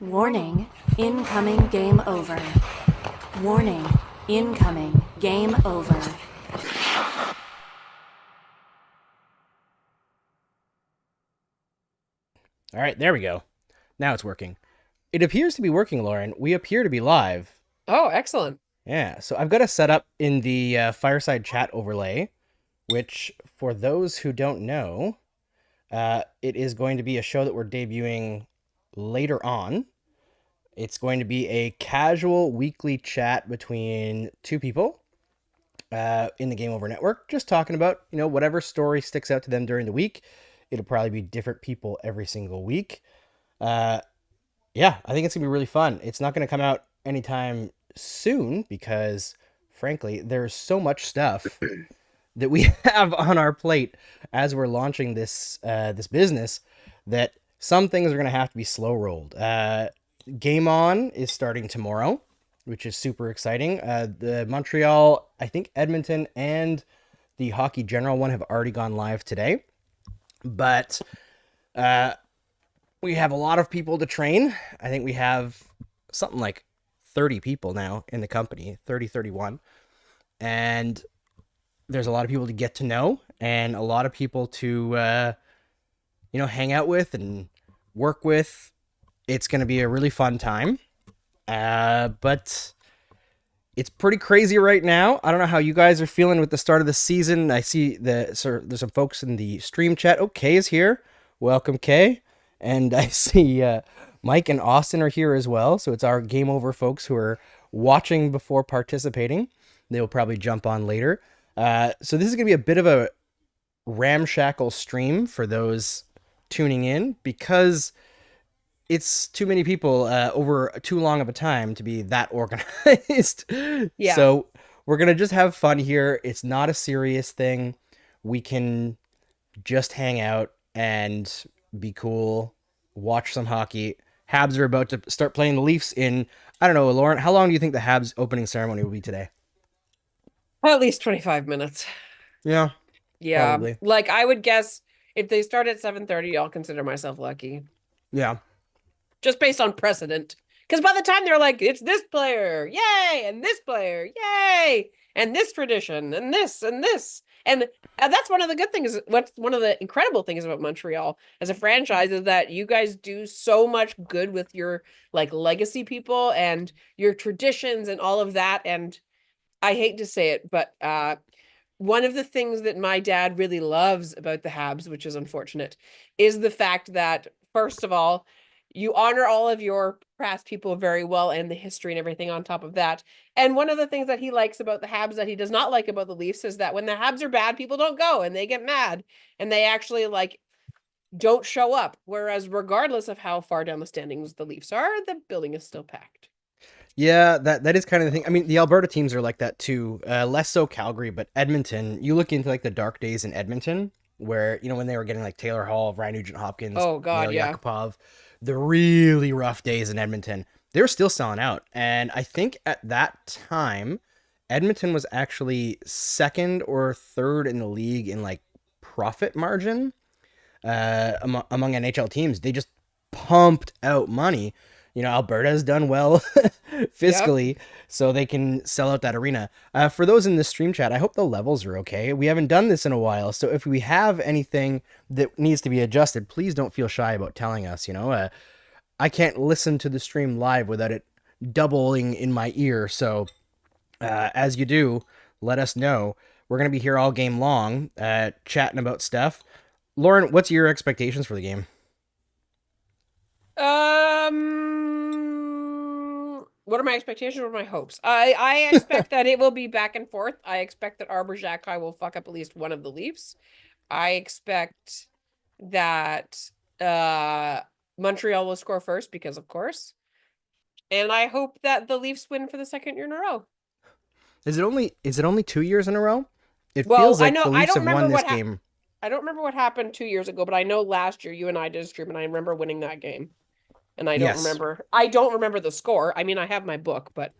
Warning, incoming game over. Warning, incoming game over. All right, there we go. Now it's working. It appears to be working, Lauren. We appear to be live. Oh, excellent. Yeah, so I've got a setup in the fireside chat overlay, which, for those who don't know, it is going to be a show that we're debuting later on. It's going to be a casual weekly chat between two people in the Game Over Network, just talking about, whatever story sticks out to them during the week. It'll probably be different people every single week. Yeah, I think it's gonna be really fun. It's not gonna come out anytime soon because, frankly, there's so much stuff that we have on our plate as we're launching this business that some things are gonna have to be slow rolled. Game On is starting tomorrow, which is super exciting. The Montreal, I think Edmonton, and the Hockey General one have already gone live today. But we have a lot of people to train. I think we have something like 30 people now in the company, 31. And there's a lot of people to get to know and a lot of people to, hang out with and work with. It's going to be a really fun time. But it's pretty crazy right now. I don't know how you guys are feeling with the start of the season. I see there's some folks in the stream chat. Oh, Kay is here. Welcome, Kay. And I see Mike and Austin are here as well. So it's our Game Over folks who are watching before participating. They'll probably jump on later. So this is going to be a bit of a ramshackle stream for those tuning in because it's too many people over too long of a time to be that organized. Yeah. So we're going to just have fun here. It's not a serious thing. We can just hang out and be cool, watch some hockey. Habs are about to start playing the Leafs in, I don't know, Lauren, how long do you think the Habs opening ceremony will be today? At least 25 minutes. Yeah. Yeah. Probably. Like I would guess if they start at 7:30, I'll consider myself lucky. Yeah. Just based on precedent. Because by the time they're like, it's this player, yay, and this player, yay, and this tradition, and this, and this. And that's one of the good things. What's one of the incredible things about Montreal as a franchise is that you guys do so much good with your like legacy people and your traditions and all of that. And I hate to say it, but one of the things that my dad really loves about the Habs, which is unfortunate, is the fact that, first of all, you honor all of your past people very well and the history and everything on top of that. And one of the things that he likes about the Habs that he does not like about the Leafs is that when the Habs are bad, people don't go and they get mad and they actually like don't show up. Whereas regardless of how far down the standings the Leafs are, the building is still packed. Yeah, that is kind of the thing. I mean, the Alberta teams are like that too. Less so Calgary, but Edmonton. You look into like the dark days in Edmonton, where when they were getting like Taylor Hall, Ryan Nugent-Hopkins, Oh God, Nail yeah. Yakupov, the really rough days in Edmonton, they were still selling out. And I think at that time, Edmonton was actually second or third in the league in like profit margin among NHL teams. They just pumped out money. Alberta has done well fiscally, so they can sell out that arena. For those in the stream chat, I hope the levels are okay. We haven't done this in a while, so if we have anything that needs to be adjusted, please don't feel shy about telling us. I can't listen to the stream live without it doubling in my ear, so as you do, let us know. We're going to be here all game long, chatting about stuff. Lauren, what's your expectations for the game? What are my expectations? What are my hopes? I expect that it will be back and forth. I expect that Arbor Xhekaj will fuck up at least one of the Leafs. I expect that Montreal will score first because of course. And I hope that the Leafs win for the second year in a row. Is it only 2 years in a row? It feels like the Leafs have won this game. I don't remember what happened 2 years ago, but I know last year you and I did a stream and I remember winning that game. And I don't remember the score. I mean, I have my book, but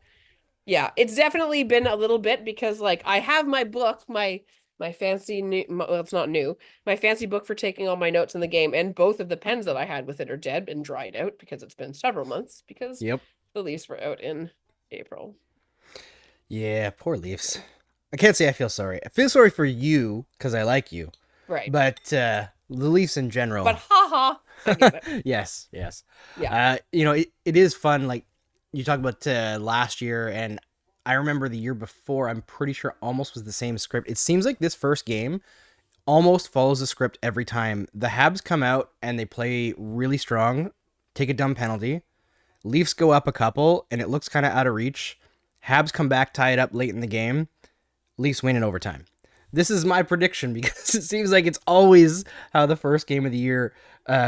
yeah, it's definitely been a little bit because like I have my book, my my fancy new, well, it's not new. My fancy book for taking all my notes in the game, and both of the pens that I had with it are dead and dried out because it's been several months because Yep. the Leafs were out in April. Yeah, poor Leafs. I can't say I feel sorry. I feel sorry for you because I like you. Right. But the Leafs in general. But haha, I get it. Yes. Yeah. It is fun. Like you talk about last year, and I remember the year before, I'm pretty sure almost was the same script. It seems like this first game almost follows the script every time. The Habs come out and they play really strong, take a dumb penalty. Leafs go up a couple, and it looks kind of out of reach. Habs come back, tie it up late in the game. Leafs win in overtime. This is my prediction because it seems like it's always how the first game of the year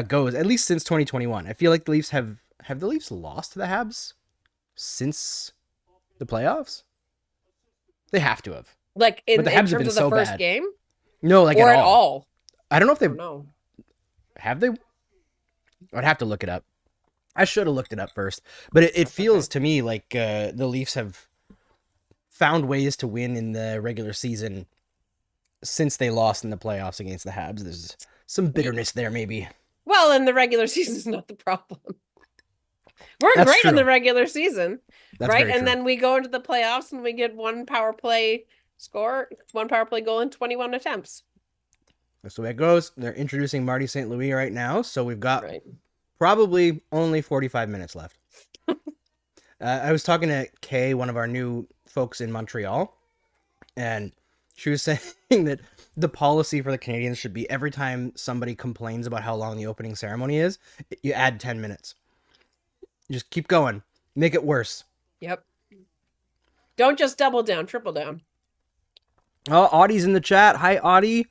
goes, at least since 2021. I feel like the Leafs have the Leafs lost to the Habs since the playoffs? They have to have. Like in But the Habs have terms been of the so first bad. game? No, like Or at at all. all? I don't know if I they've... don't know. Have they? I'd have to look it up. I should have looked it up first. But it feels to me like the Leafs have found ways to win in the regular season since they lost in the playoffs against the Habs. There's some bitterness there, maybe. Well, and the regular season is not the problem. We're That's great in true. the regular season, That's right? very And true. then we go into the playoffs and we get one power play goal in 21 attempts. That's the way it goes. They're introducing Marty St. Louis right now, so we've got Right. probably only 45 minutes left. I was talking to Kay, one of our new folks in Montreal, and she was saying that the policy for the Canadiens should be every time somebody complains about how long the opening ceremony is, you add 10 minutes. Just keep going. Make it worse. Yep. Don't just double down, triple down. Oh, Audie's in the chat. Hi, Audie.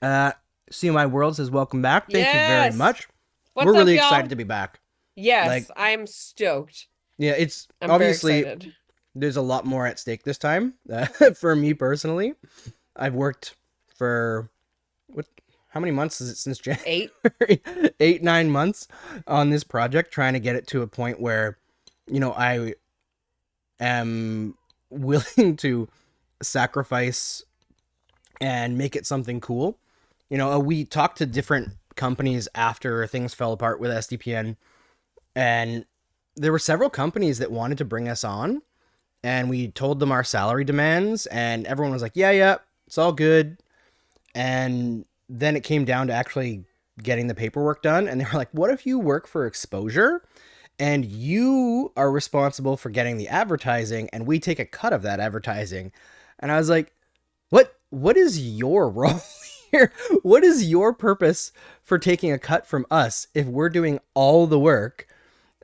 CMI World says welcome back. Thank you very Yes. much. What's We're up, really y'all? excited to be back. Yes, Like- I'm stoked. Yeah, it's I'm obviously very excited. there's a lot more at stake this time for me personally. I've worked for how many months is it since January? 8. 8-9 months on this project, trying to get it to a point where, I am willing to sacrifice and make it something cool. We talked to different companies after things fell apart with SDPN, and there were several companies that wanted to bring us on, and we told them our salary demands, and everyone was like, yeah, it's all good. And then it came down to actually getting the paperwork done, and they were like, what if you work for exposure and you are responsible for getting the advertising and we take a cut of that advertising? And I was like, what is your role here? What is your purpose for taking a cut from us if we're doing all the work?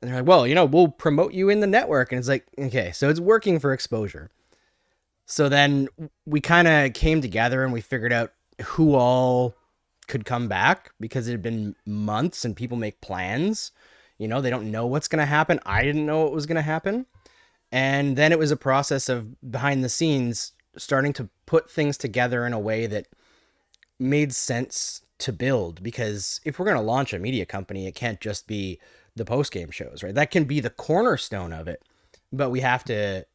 And they're like, well, we'll promote you in the network. And it's like, okay, so it's working for exposure. So then we kind of came together and we figured out who all could come back, because it had been months and people make plans. They don't know what's going to happen. I didn't know what was going to happen. And then it was a process of behind the scenes starting to put things together in a way that made sense to build, because if we're going to launch a media company, it can't just be the post-game shows, right? That can be the cornerstone of it, but we have to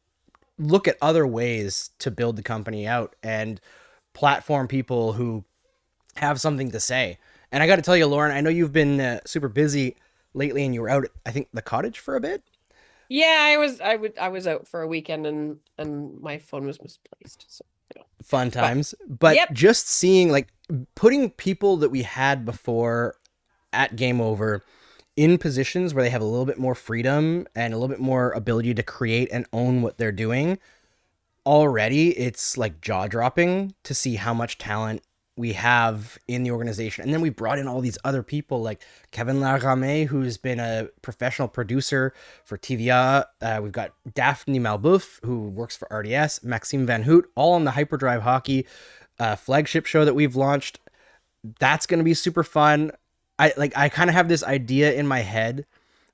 look at other ways to build the company out and platform people who have something to say. And I got to tell you, Lauren, I know you've been super busy lately, and you were out at, I think, the cottage for a bit. Yeah, I was out for a weekend and my phone was misplaced. So Fun times. But Yep. just seeing, like, putting people that we had before at Game Over in positions where they have a little bit more freedom and a little bit more ability to create and own what they're doing, already it's like jaw-dropping to see how much talent we have in the organization. And then we brought in all these other people like Kevin Laramé, who's been a professional producer for TVA. We've got Daphne Malbouf, who works for RDS, Maxime Van Hoot, all on the Hyperdrive Hockey flagship show that we've launched. That's going to be super fun. I kind of have this idea in my head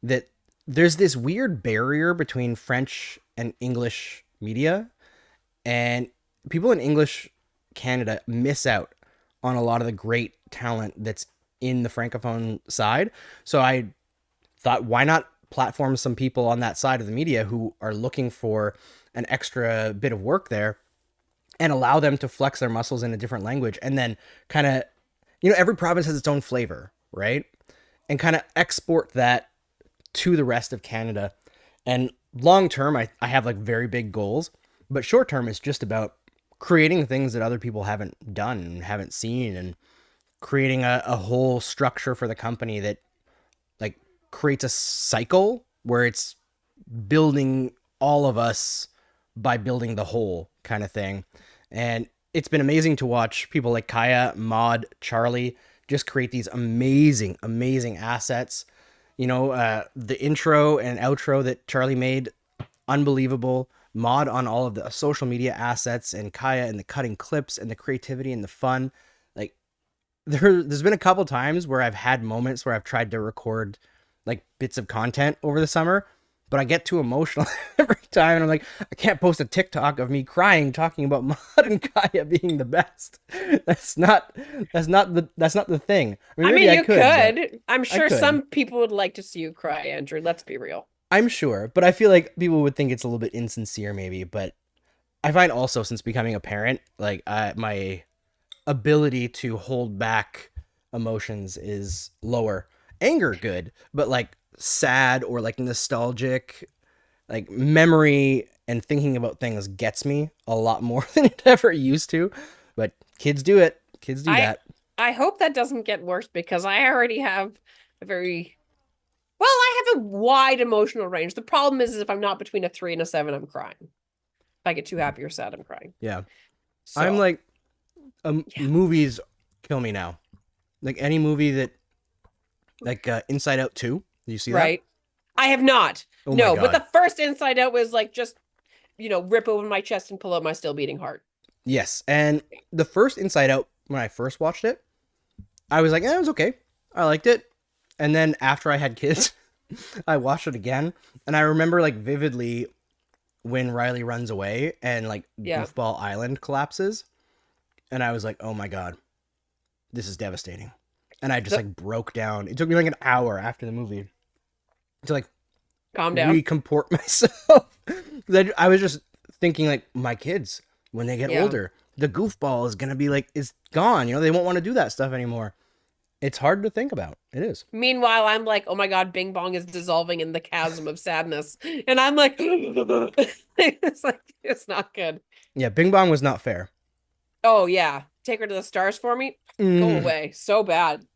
that there's this weird barrier between French and English media, and people in English Canada miss out on a lot of the great talent that's in the Francophone side. So I thought, why not platform some people on that side of the media who are looking for an extra bit of work there? and allow them to flex their muscles in a different language, and then kind of, every province has its own flavor, right? And kind of export that to the rest of Canada. And long term, I have like very big goals, but short term is just about creating things that other people haven't done and haven't seen, and creating a whole structure for the company that like creates a cycle where it's building all of us by building the whole kind of thing. And it's been amazing to watch people like Kaya, Maud, Charlie just create these amazing, amazing assets. The intro and outro that Charlie made, unbelievable. Maud on all of the social media assets, and Kaya and the cutting clips and the creativity and the fun. Like there's been a couple times where I've had moments where I've tried to record like bits of content over the summer, but I get too emotional every time, and I'm like, I can't post a TikTok of me crying talking about Maud and Kaya being the best. That's not the thing. I mean, you could. I'm sure could. some people would like to see you cry, Andrew. Let's be real. I'm sure, but I feel like people would think it's a little bit insincere maybe, but I find also since becoming a parent, like my ability to hold back emotions is lower. Anger, good, but like sad or like nostalgic, like memory and thinking about things gets me a lot more than it ever used to. But kids do it. Kids do that. I hope that doesn't get worse, because I already have I have a wide emotional range. The problem is if I'm not between a 3 and a 7, I'm crying. If I get too happy or sad, I'm crying. Yeah. So, I'm like, movies kill me now. Like any movie that, like Inside Out 2. Do you see that? Right. I have not. Oh no, my but God. the first Inside Out was like just, rip open my chest and pull out my still beating heart. Yes. And the first Inside Out, when I first watched it, I was like, it was okay. I liked it. And then after I had kids, I watched it again. And I remember like vividly when Riley runs away and like Goofball Island collapses. And I was like, oh my God, this is devastating. And I just like broke down. It took me like an hour after the movie to like calm down, recomport myself. I was just thinking like my kids, when they get older, the goofball is going to be like, it's gone. They won't want to do that stuff anymore. It's hard to think about. It is. Meanwhile, I'm like, oh my God, Bing Bong is dissolving in the chasm of sadness. And I'm like, it's not good. Yeah, Bing Bong was not fair. Oh, yeah. Take her to the stars for me. Go away. So bad.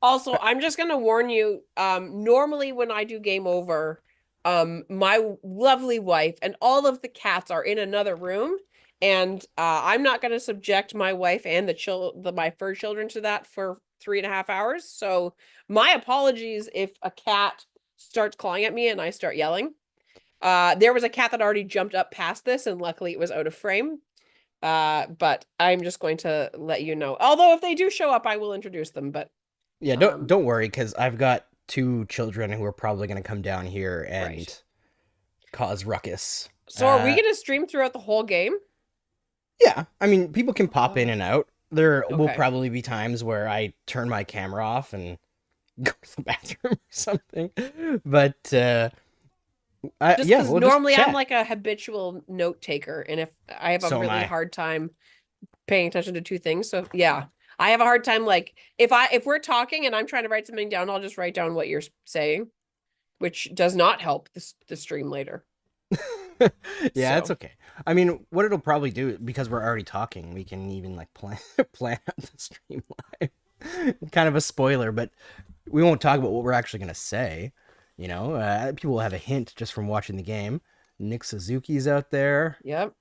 Also, I'm just going to warn you, normally when I do Game Over, my lovely wife and all of the cats are in another room. And I'm not going to subject my wife and my fur children to that for 3.5 hours. So my apologies if a cat starts clawing at me and I start yelling. There was a cat that already jumped up past this, and luckily it was out of frame. But I'm just going to let you know. Although if they do show up, I will introduce them. But yeah, don't worry, because I've got 2 children who are probably going to come down here and cause ruckus. So are we going to stream throughout the whole game? Yeah, I mean, people can pop in and out. There will probably be times where I turn my camera off and go to the bathroom or something. But normally I'm like a habitual note taker, and if I have a really hard time paying attention to 2 things, so yeah, I have a hard time. Like if we're talking and I'm trying to write something down, I'll just write down what you're saying, which does not help the stream later. Yeah, it's okay. I mean, what it'll probably do, because we're already talking, we can even like plan out the stream live. Kind of a spoiler, but we won't talk about what we're actually going to say. People will have a hint just from watching the game. Nick Suzuki's out there. Yep.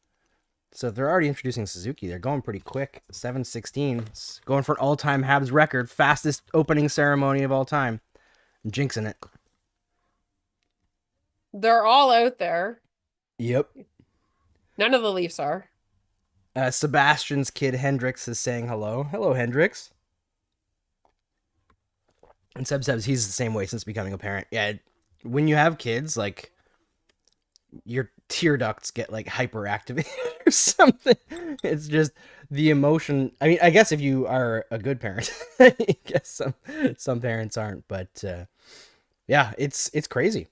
So if they're already introducing Suzuki, they're going pretty quick. 7:16. It's going for an all-time Habs record. Fastest opening ceremony of all time. I'm jinxing it. They're all out there. Yep. None of the Leafs are. Sebastian's kid Hendrix is saying hello. Hello, Hendrix. And Seb says he's the same way since becoming a parent. Yeah, when you have kids, like, your tear ducts get, like, hyperactivated or something. It's just the emotion. I mean, I guess if you are a good parent, I guess some parents aren't. But, yeah, it's crazy,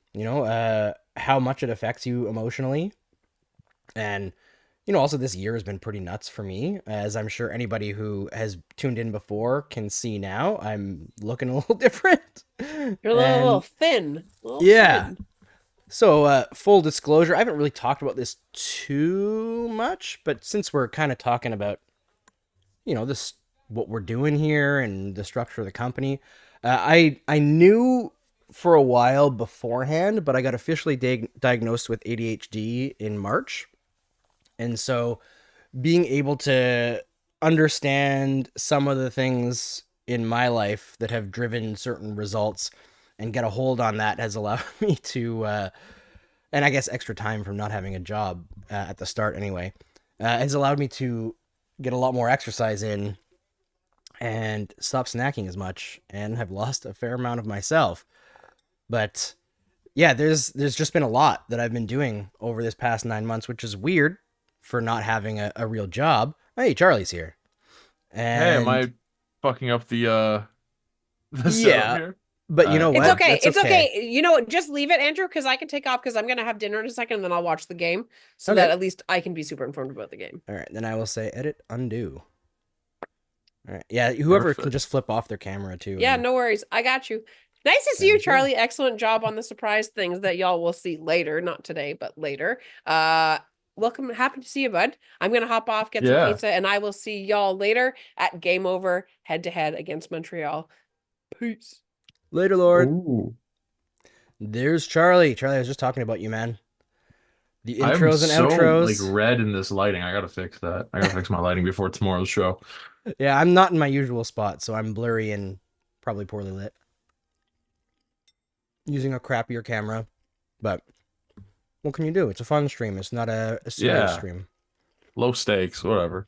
how much it affects you emotionally. And Also this year has been pretty nuts for me, as I'm sure anybody who has tuned in before can see now. I'm looking a little different. You're a little And thin. A little yeah. thin. So, full disclosure, I haven't really talked about this too much, but since we're kind of talking about, this what we're doing here and the structure of the company, I knew for a while beforehand, but I got officially diagnosed with ADHD in March. And so being able to understand some of the things in my life that have driven certain results and get a hold on that has allowed me to, and I guess extra time from not having a job at the start anyway, has allowed me to get a lot more exercise in and stop snacking as much, and have lost a fair amount of myself. But yeah, there's just been a lot that I've been doing over this past 9 months, which is weird for not having a real job. Hey, Charlie's here. Hey, am And I fucking up the setup yeah, here? but you know It's It's what? okay. That's It's okay. Just leave it, Andrew, because I can take off because I'm gonna have dinner in a second and then I'll watch the game so Okay. that at least I can be super informed about the game. All right, then I will say edit undo. All right, yeah, whoever can Perfect. just flip off their camera too. Yeah, and- no worries. I got you. Nice to see you, Sounds good. Charlie. Excellent job on the surprise things that y'all will see later. Not today, but later. Welcome. Happy to see you, bud. I'm gonna hop off, get some Yeah. pizza, and I will see y'all later at Game Over head to head against Montreal. Peace. Later, Lord. Ooh. There's Charlie. Charlie, I was just talking about you, man. The I'm intros and so outros. like red in this lighting. I gotta fix that. I gotta fix my lighting before tomorrow's show. Yeah, I'm not in my usual spot, so I'm blurry and probably poorly lit. Using a crappier camera, but what can you do? It's a fun stream. It's not a serious Yeah. stream. Low stakes, whatever.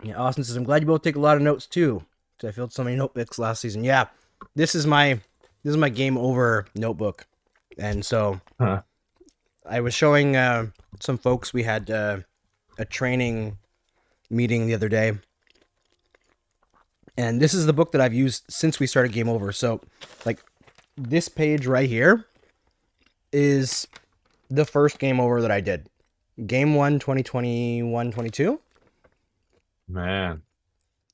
Yeah, Austin says, I'm glad you both take a lot of notes too. 'Cause I filled so many notebooks last season. Yeah, this is my Game Over notebook, and so Huh. I was showing some folks. We had a training meeting the other day, and this is the book that I've used since we started Game Over. So, like, this page right here is the first Game Over that I did. Game 1, 2021-22. Man.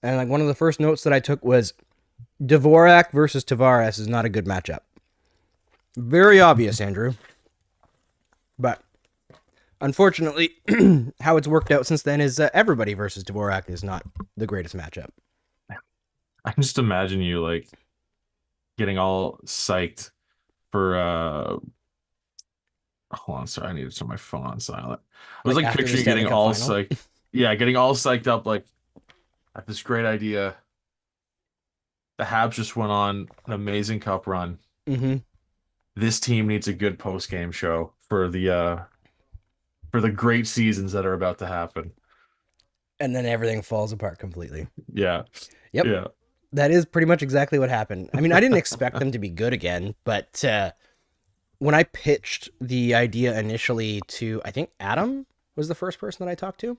And like one of the first notes that I took was Dvorak versus Tavares is not a good matchup. Very obvious, Andrew. But unfortunately, how it's worked out since then is everybody versus Dvorak is not the greatest matchup. I just imagine you like getting all psyched for hold on, sorry, I need to turn my phone on silent. I was Like like after the picturing Stanley getting Cup all final? psyched. Yeah, getting all psyched up like I have this great idea. The Habs just went on an amazing cup run. Mm-hmm. This team needs a good post-game show for the great seasons that are about to happen. And then everything falls apart completely. Yeah. Yep. Yeah. That is pretty much exactly what happened. I mean, I didn't expect them to be good again, but when I pitched the idea initially to, I think Adam was the first person that I talked to,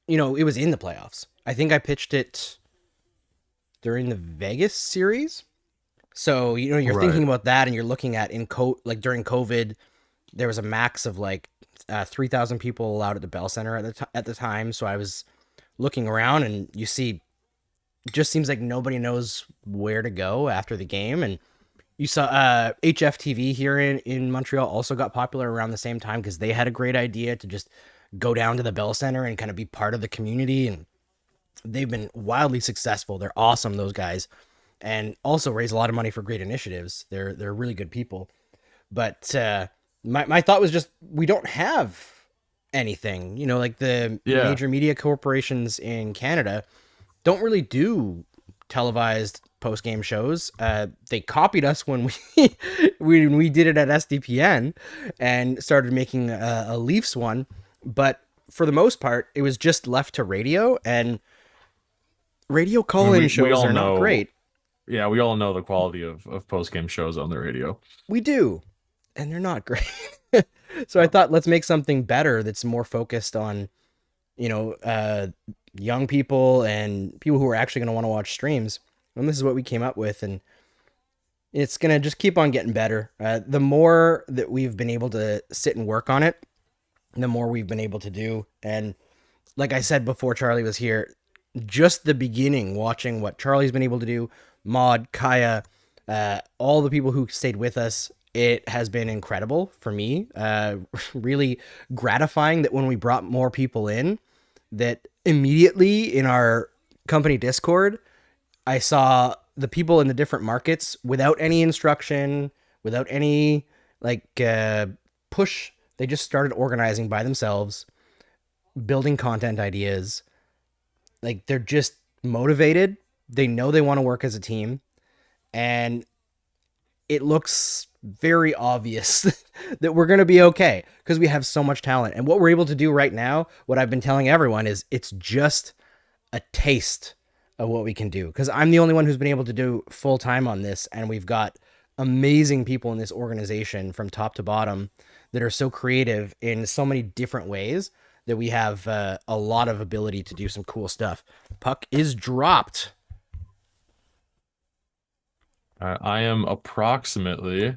it was in the playoffs. I think I pitched it during the Vegas series. So, you're Right. thinking about that and you're looking at during COVID, there was a max of 3,000 people allowed at the Bell Center at the time. So I was looking around and you see, just seems like nobody knows where to go after the game. And you saw HFTV here in Montreal also got popular around the same time because they had a great idea to just go down to the Bell Center and kind of be part of the community. And they've been wildly successful. They're awesome, those guys. And also raise a lot of money for great initiatives. They're really good people. But my thought was just, we don't have anything, like the Yeah. major media corporations in Canada don't really do televised post-game shows. They copied us when we did it at SDPN and started making a Leafs one. But for the most part, it was just left to radio, and radio call-in we shows all are not know- great. Yeah, we all know the quality of post-game shows on the radio. We do, and they're not great. So I thought, let's make something better that's more focused on, young people and people who are actually going to want to watch streams. And this is what we came up with. And, It's going to just keep on getting better. The more that we've been able to sit and work on it, the more we've been able to do. And like I said before Charlie was here, just the beginning, watching what Charlie's been able to do, Maud, Kaya, all the people who stayed with us, it has been incredible for me. Really gratifying that when we brought more people in, that immediately in our company Discord, I saw the people in the different markets without any instruction, without any push. They just started organizing by themselves, building content ideas. Like, they're just motivated. They know they want to work as a team. And it looks very obvious that we're going to be okay because we have so much talent. And what we're able to do right now, what I've been telling everyone is it's just a taste of what we can do. Because I'm the only one who's been able to do full time on this. And we've got amazing people in this organization from top to bottom that are so creative in so many different ways that we have a lot of ability to do some cool stuff. Puck is dropped. I am approximately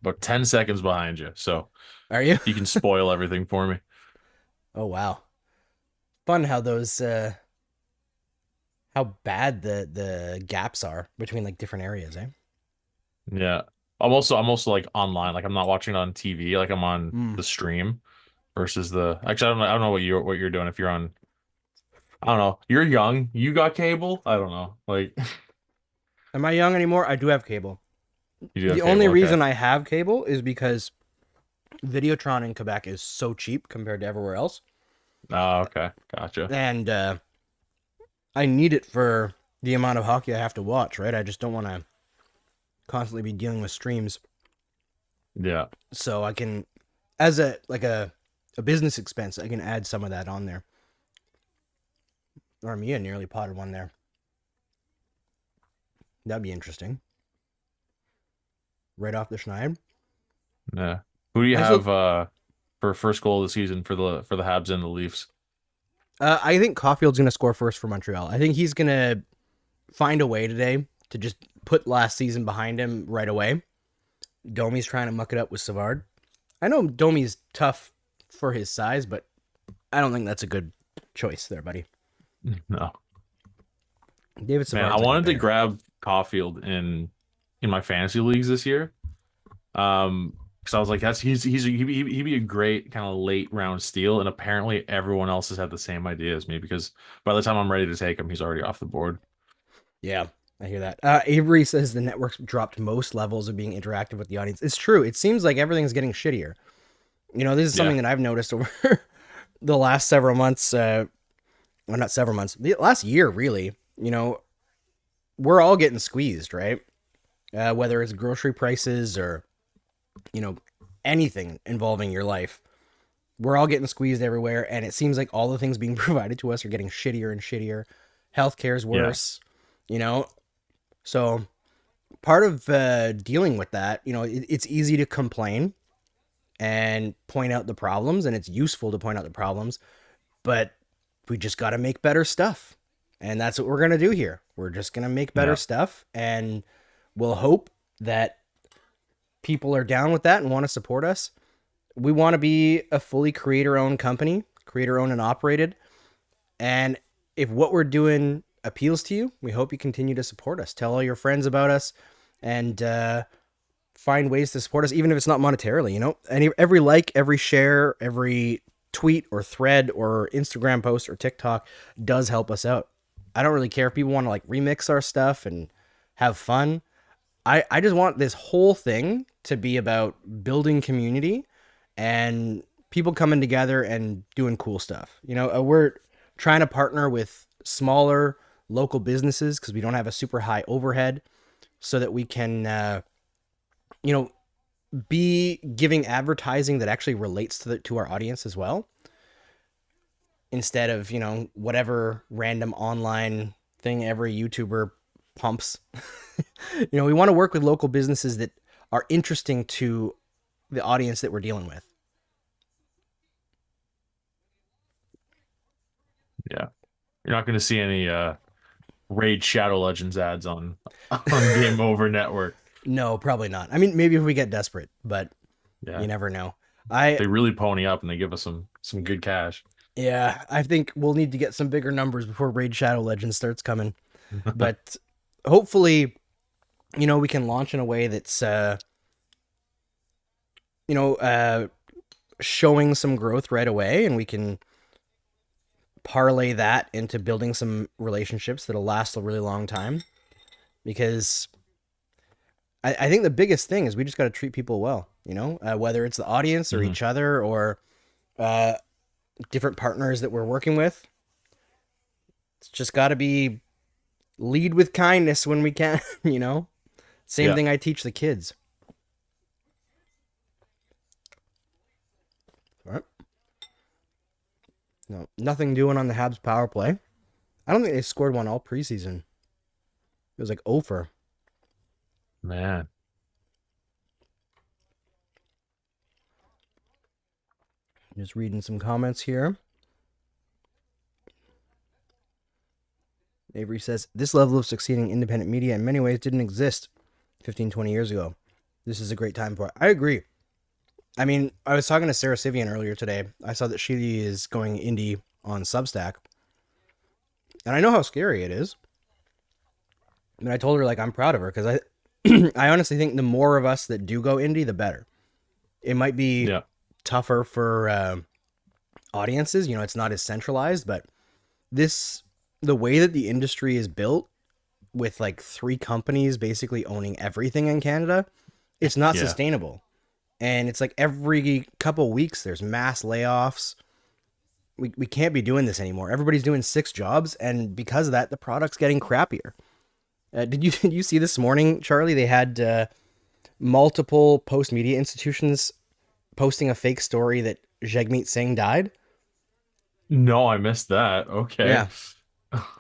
about 10 seconds behind you, so Are you? you can spoil everything for me. Oh, wow. Fun how those, how bad the gaps are between like different areas, eh? Yeah. I'm also like online, like I'm not watching it on TV, like I'm on the stream versus actually I don't know what you're doing if you're on. I don't know. You're young. You got cable? I don't know. Like, Am I young anymore? I do have cable. you do have The cable, only okay. reason I have cable is because Videotron in Quebec is so cheap compared to everywhere else. Oh, okay. Gotcha. And I need it for the amount of hockey I have to watch, right? I just don't want to constantly be dealing with streams. Yeah. So I can, as a business expense, I can add some of that on there. Or Mia nearly potted one there. That'd be interesting. Right off the schneid. Yeah. Who do you I have still- for first goal of the season for the Habs and the Leafs? I think Caulfield's going to score first for Montreal. I think he's going to find a way today to just put last season behind him right away. Domi's trying to muck it up with Savard. I know Domi's tough for his size, but I don't think that's a good choice there, buddy. No. David Savard. Man, I wanted to grab Caulfield in my fantasy leagues this year. Because I was like, he'd be a great kind of late round steal, and apparently everyone else has had the same idea as me because by the time I'm ready to take him, he's already off the board. Yeah, I hear that. Avery says the network's dropped most levels of being interactive with the audience. It's true. It seems like everything's getting shittier. You know, this is something that I've noticed over the last several months. Well, not several months. The last year, really. You know, we're all getting squeezed, right? Whether it's grocery prices or, you know, anything involving your life. We're all getting squeezed everywhere, and it seems like all the things being provided to us are getting shittier and shittier. Healthcare's worse, you know? So part of dealing with that, you know, it's easy to complain and point out the problems, and it's useful to point out the problems, but we just got to make better stuff. And that's what we're going to do here. We're just going to make better stuff, and we'll hope that people are down with that and want to support us. We want to be a fully creator-owned company, creator-owned and operated. And if what we're doing appeals to you, we hope you continue to support us. Tell all your friends about us, and find ways to support us, even if it's not monetarily, you know? Every like, every share, every tweet or thread or Instagram post or TikTok does help us out. I don't really care if people want to like remix our stuff and have fun. I just want this whole thing to be about building community and people coming together and doing cool stuff. You know, we're trying to partner with smaller local businesses because we don't have a super high overhead, so that we can, you know, be giving advertising that actually relates to our audience as well, instead of, you know, whatever random online thing every YouTuber pumps. You know, we want to work with local businesses that are interesting to the audience that we're dealing with. Yeah. You're not going to see any Raid Shadow Legends ads on Game Over Network. No, probably not. I mean, maybe if we get desperate, but Yeah, you never know. they really pony up and they give us some good cash. Yeah, I think we'll need to get some bigger numbers before Raid Shadow Legends starts coming. But hopefully, we can launch in a way that's, showing some growth right away, and we can parlay that into building some relationships that'll last a really long time. Because I think the biggest thing is we just got to treat people well, whether it's the audience or each other or different partners that we're working with. It's just got to be lead with kindness when we can, Same thing I teach the kids. All right. No, nothing doing on the Habs power play. I don't think they scored one all preseason. It was like 0 for. Man. Just reading some comments here. Avery says, this level of succeeding independent media in many ways didn't exist 15, 20 years ago. This is a great time for it. I agree. I mean, I was talking to Sarah Sivian earlier today. I saw that she is going indie on Substack. And I know how scary it is. And I told her, I'm proud of her because I honestly think the more of us that do go indie, the better. It might be tougher for audiences. It's not as centralized, but the way that the industry is built with 3 companies basically owning everything in Canada, it's not sustainable. And it's every couple weeks there's mass layoffs. We can't be doing this anymore. Everybody's doing 6 jobs, and because of that, the product's getting crappier. Did you see this morning, Charlie? They had multiple post-media institutions posting a fake story that Jagmeet Singh died. No, I missed that. Okay. Yeah.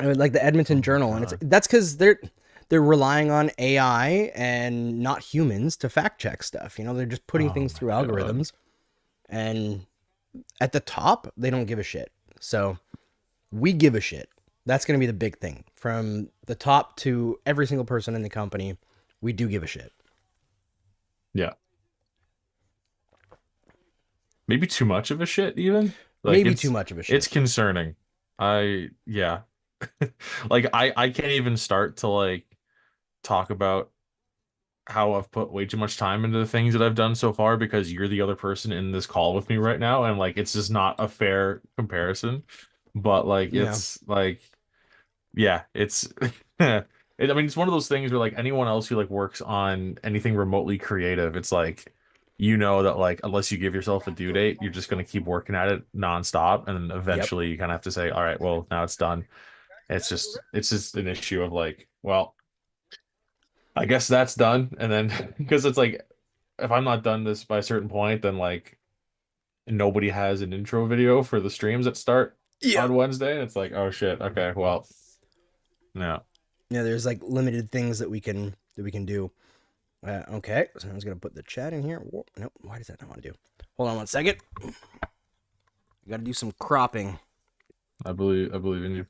Like the Edmonton Journal, and that's because they're relying on AI and not humans to fact check stuff. They're just putting things through algorithms, and at the top they don't give a shit. So we give a shit. That's going to be the big thing. From the top to every single person in the company, we do give a shit. Yeah. Maybe too much of a shit, even. Maybe too much of a shit. It's concerning. I can't even start to talk about how I've put way too much time into the things that I've done so far because you're the other person in this call with me right now, and it's just not a fair comparison. But it's it's it's one of those things where anyone else who works on anything remotely creative, it's that unless you give yourself a due date, you're just going to keep working at it nonstop, and then eventually you kind of have to say, all right, well, now it's done. It's just an issue of well, I guess that's done, and then because it's if I'm not done this by a certain point, then nobody has an intro video for the streams that start on Wednesday, and it's oh shit, okay, well, no. Yeah, there's limited things that we can do. Okay, so I was gonna put the chat in here. Whoa, nope, why does that not want to do? Hold on one second. I got to do some cropping. I believe in you.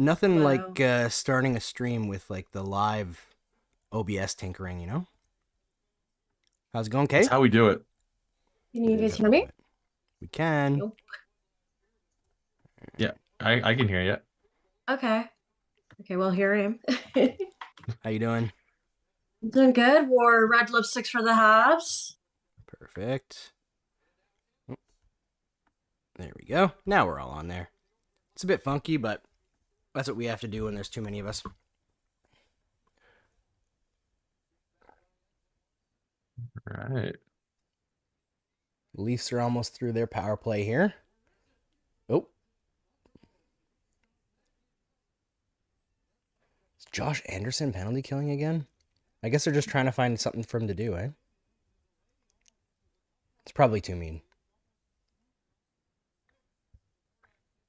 Nothing like starting a stream with the live OBS tinkering, How's it going, Kate? That's how we do it. Can you guys hear me? We can. Nope. Yeah, I can hear you. Okay, well, here I am. How you doing? Doing good. Wore red lipsticks for the Habs. Perfect. There we go. Now we're all on there. It's a bit funky, but that's what we have to do when there's too many of us. Right. Leafs are almost through their power play here. Oh. Is Josh Anderson penalty killing again? I guess they're just trying to find something for him to do, eh? It's probably too mean.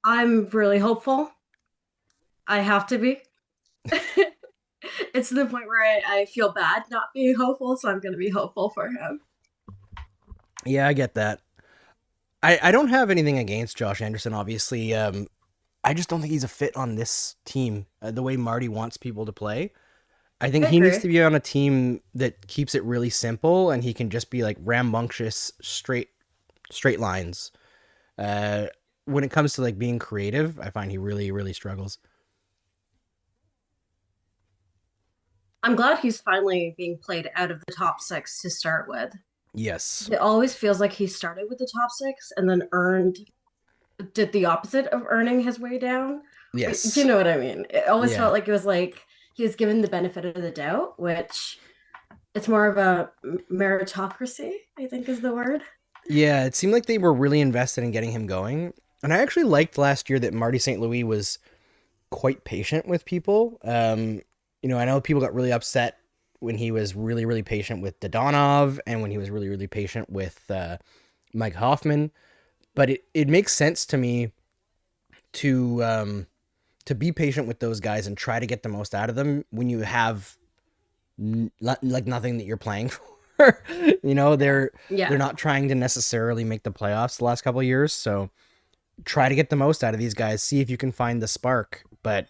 I'm really hopeful. I have to be. It's to the point where I feel bad not being hopeful, so I'm going to be hopeful for him. Yeah, I get that. I don't have anything against Josh Anderson, obviously. I just don't think he's a fit on this team the way Marty wants people to play. I think I he needs agree. to be on a team that keeps it really simple, and he can just be like rambunctious, straight lines. Uh, when it comes to like being creative, I find he really, really struggles. I'm glad he's finally being played out of the top six to start with. Yes. It always feels like he started with the top six and then did the opposite of earning his way down. Do Yes. you know what I mean? It always Yeah. felt like it was like he was given the benefit of the doubt, which it's more of a meritocracy, I think is the word. Yeah, it seemed like they were really invested in getting him going. And I actually liked last year that Marty St. Louis was quite patient with people. I know people got really upset when he was really, really patient with Dodonov and when he was really, really patient with Mike Hoffman. But it makes sense to me to be patient with those guys and try to get the most out of them when you have like nothing that you're playing for. They're Yeah. not trying to necessarily make the playoffs the last couple of years, so try to get the most out of these guys. See if you can find the spark. But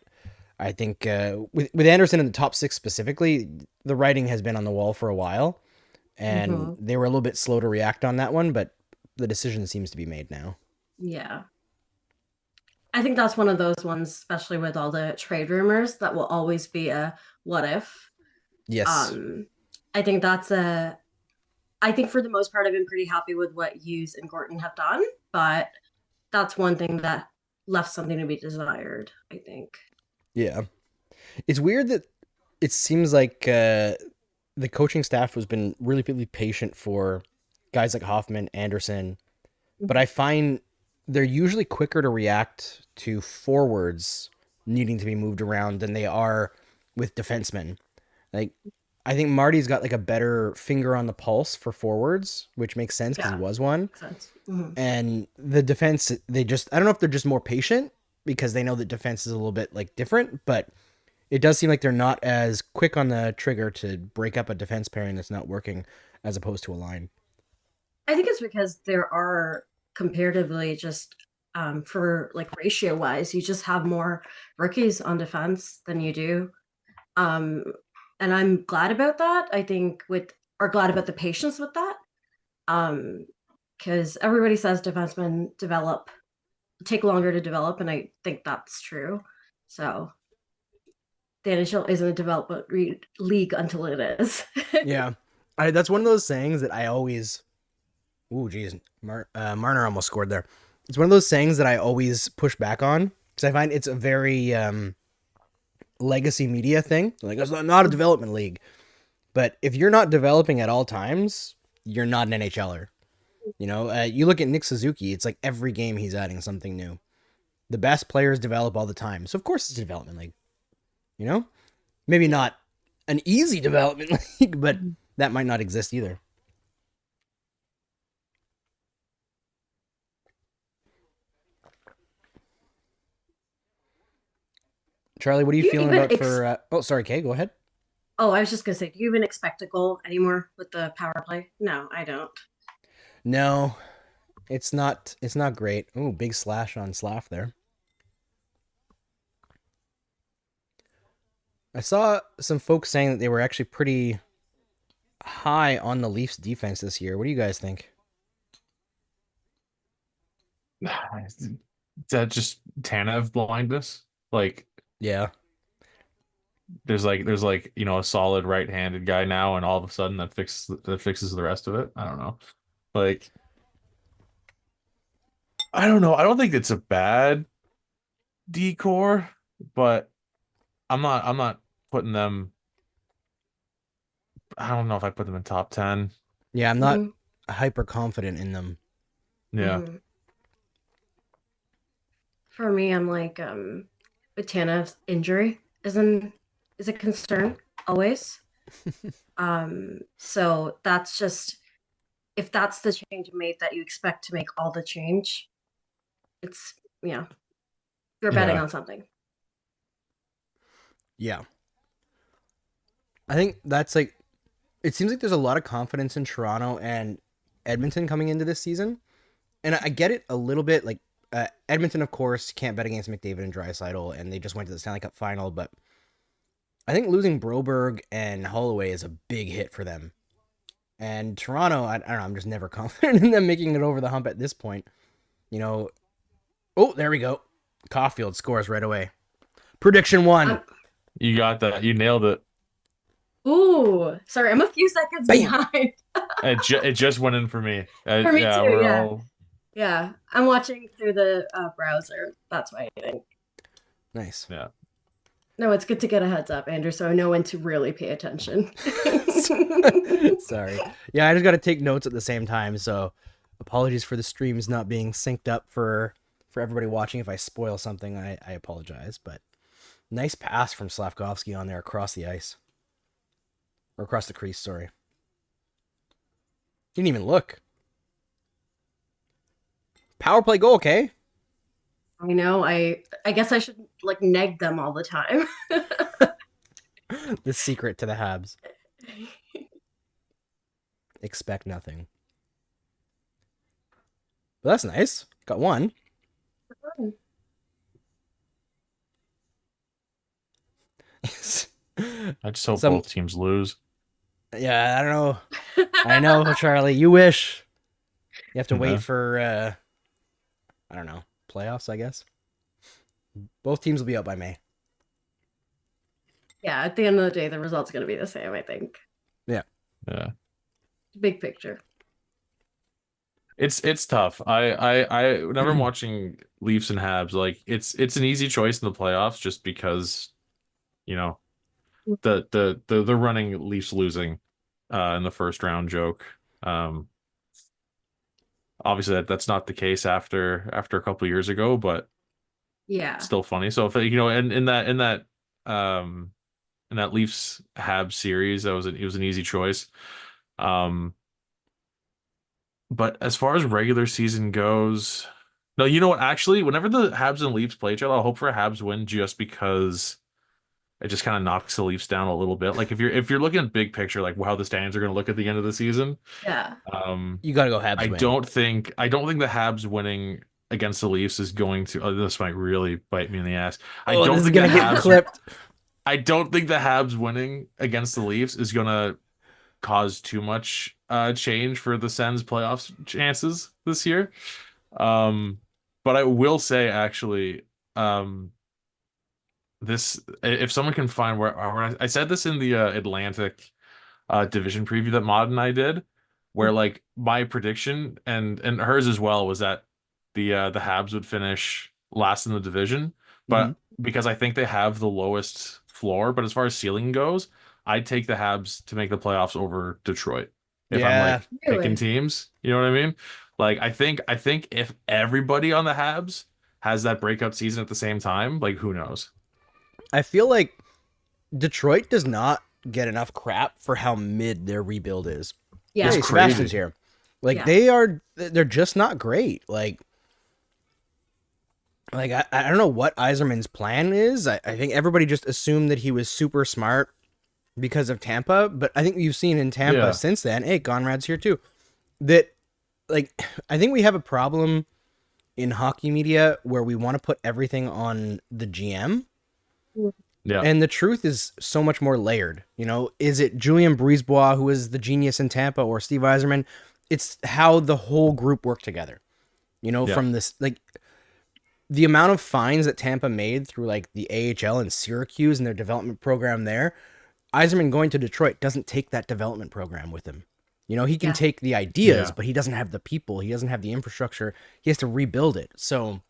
I think with Anderson in the top six specifically, the writing has been on the wall for a while, and they were a little bit slow to react on that one. But the decision seems to be made now. Yeah. I think that's one of those ones, especially with all the trade rumors, that will always be a what if. Yes. I think I think for the most part, I've been pretty happy with what Hughes and Gorton have done, but that's one thing that left something to be desired, I think. Yeah. It's weird that it seems like the coaching staff has been really, really patient for guys like Hoffman, Anderson, but I find they're usually quicker to react to forwards needing to be moved around than they are with defensemen. Like, I think Marty's got like a better finger on the pulse for forwards, which makes sense because he was one. Makes sense. Mhm. And the defense, I don't know if they're just more patient because they know that defense is a little bit like different, but it does seem like they're not as quick on the trigger to break up a defense pairing that's not working as opposed to a line. I think it's because there are comparatively just for like ratio wise, you just have more rookies on defense than you do. And I'm glad about that. I think glad about the patience with that. Because everybody says defensemen take longer to develop, and I think that's true. So the NHL isn't a development league until it is. Yeah. That's one of those sayings that I always... Ooh, geez. Marner almost scored there. It's one of those sayings that I always push back on because I find it's a very legacy media thing. Like, it's not a development league. But if you're not developing at all times, you're not an NHLer. You look at Nick Suzuki, it's like every game he's adding something new. The best players develop all the time. So, of course, it's a development league. Maybe not an easy development league, but that might not exist either. Charlie, what are you feeling about for... Oh, sorry, Kay, go ahead. Oh, I was just going to say, do you even expect a goal anymore with the power play? No, I don't. No, it's not great. Oh, big slash on Slav there. I saw some folks saying that they were actually pretty high on the Leafs defense this year. What do you guys think? Is that just Tanev blindness? Like, Yeah. there's a solid right-handed guy now, and all of a sudden that fixes the rest of it. I don't know. Like, I don't know. I don't think it's a bad decor, but I'm not putting them. I don't know if I put them in top 10. Yeah, I'm not hyper confident in them. Yeah. Mm-hmm. For me, I'm like, Tanev's injury is a concern always. So that's just, if that's the change made that you expect to make all the change, it's, you're betting on something. Yeah. I think that's like, it seems like there's a lot of confidence in Toronto and Edmonton coming into this season. And I get it a little bit. Like, Edmonton, of course, can't bet against McDavid and Draisaitl, and they just went to the Stanley Cup final. But I think losing Broberg and Holloway is a big hit for them. And Toronto, I don't know, I'm just never confident in them making it over the hump at this point. You know, oh, there we go. Caulfield scores right away. Prediction 1. You got that. You nailed it. Ooh, sorry, I'm a few seconds behind. It just went in for me. For me yeah, too, we're yeah. all... Yeah, I'm watching through the browser. That's why I think. Nice. Yeah. No, it's good to get a heads up, Andrew, so I know when to really pay attention. Sorry. Yeah, I just got to take notes at the same time, so apologies for the streams not being synced up for everybody watching. If I spoil something, I apologize, but nice pass from Slavkovsky on there across the ice. Or across the crease, sorry. Didn't even look. Power play goal, okay? I know, I guess I should like neg them all the time. The secret to the Habs. Expect nothing. But that's nice. Got one. I just hope both teams lose. Yeah, I don't know. I know, Charlie. You wish. You have to wait for, I don't know, playoffs, I guess. Both teams will be out by May. Yeah, at the end of the day, the result's going to be the same, I think. Yeah. Yeah. Big picture. It's tough. I whenever I'm watching Leafs and Habs, like it's an easy choice in the playoffs just because, you know, the running Leafs losing in the first round joke. Obviously that's not the case after a couple of years ago, but yeah, it's still funny. So if you know, in that Leafs Habs series, it was an easy choice. But as far as regular season goes, no, you know what? Actually, whenever the Habs and Leafs play each other, I'll hope for a Habs win just because it just kind of knocks the Leafs down a little bit. Like if you're looking at big picture, like how the standings are going to look at the end of the season. Yeah. You got to go Habs. I don't think the Habs winning against the Leafs is going to. Oh, this might really bite me in the ass. I don't think the Habs clipped. I don't think the Habs winning against the Leafs is going to cause too much change for the Sens playoffs chances this year. But I will say actually, this, if someone can find where I said this in the Atlantic division preview that Mod and I did, where like my prediction and hers as well was that the Habs would finish last in the division, but because I think they have the lowest floor, but as far as ceiling goes, I'd take the Habs to make the playoffs over Detroit. If I'm like picking teams, you know what I mean? Like I think if everybody on the Habs has that breakout season at the same time, like who knows? I feel like Detroit does not get enough crap for how mid their rebuild is. Yeah, hey, Sebastian's here. Like they're just not great. Like I don't know what Yzerman's plan is. I think everybody just assumed that he was super smart because of Tampa, but I think you've seen in Tampa since then. Hey, Conrad's here too. That like I think we have a problem in hockey media where we want to put everything on the GM. Yeah. And the truth is so much more layered. You know, is it Julien Brisebois who is the genius in Tampa or Steve Yzerman? It's how the whole group worked together. You know, from this, like the amount of fines that Tampa made through like the AHL and Syracuse and their development program there. Yzerman going to Detroit doesn't take that development program with him. You know, he can take the ideas, but he doesn't have the people. He doesn't have the infrastructure. He has to rebuild it. So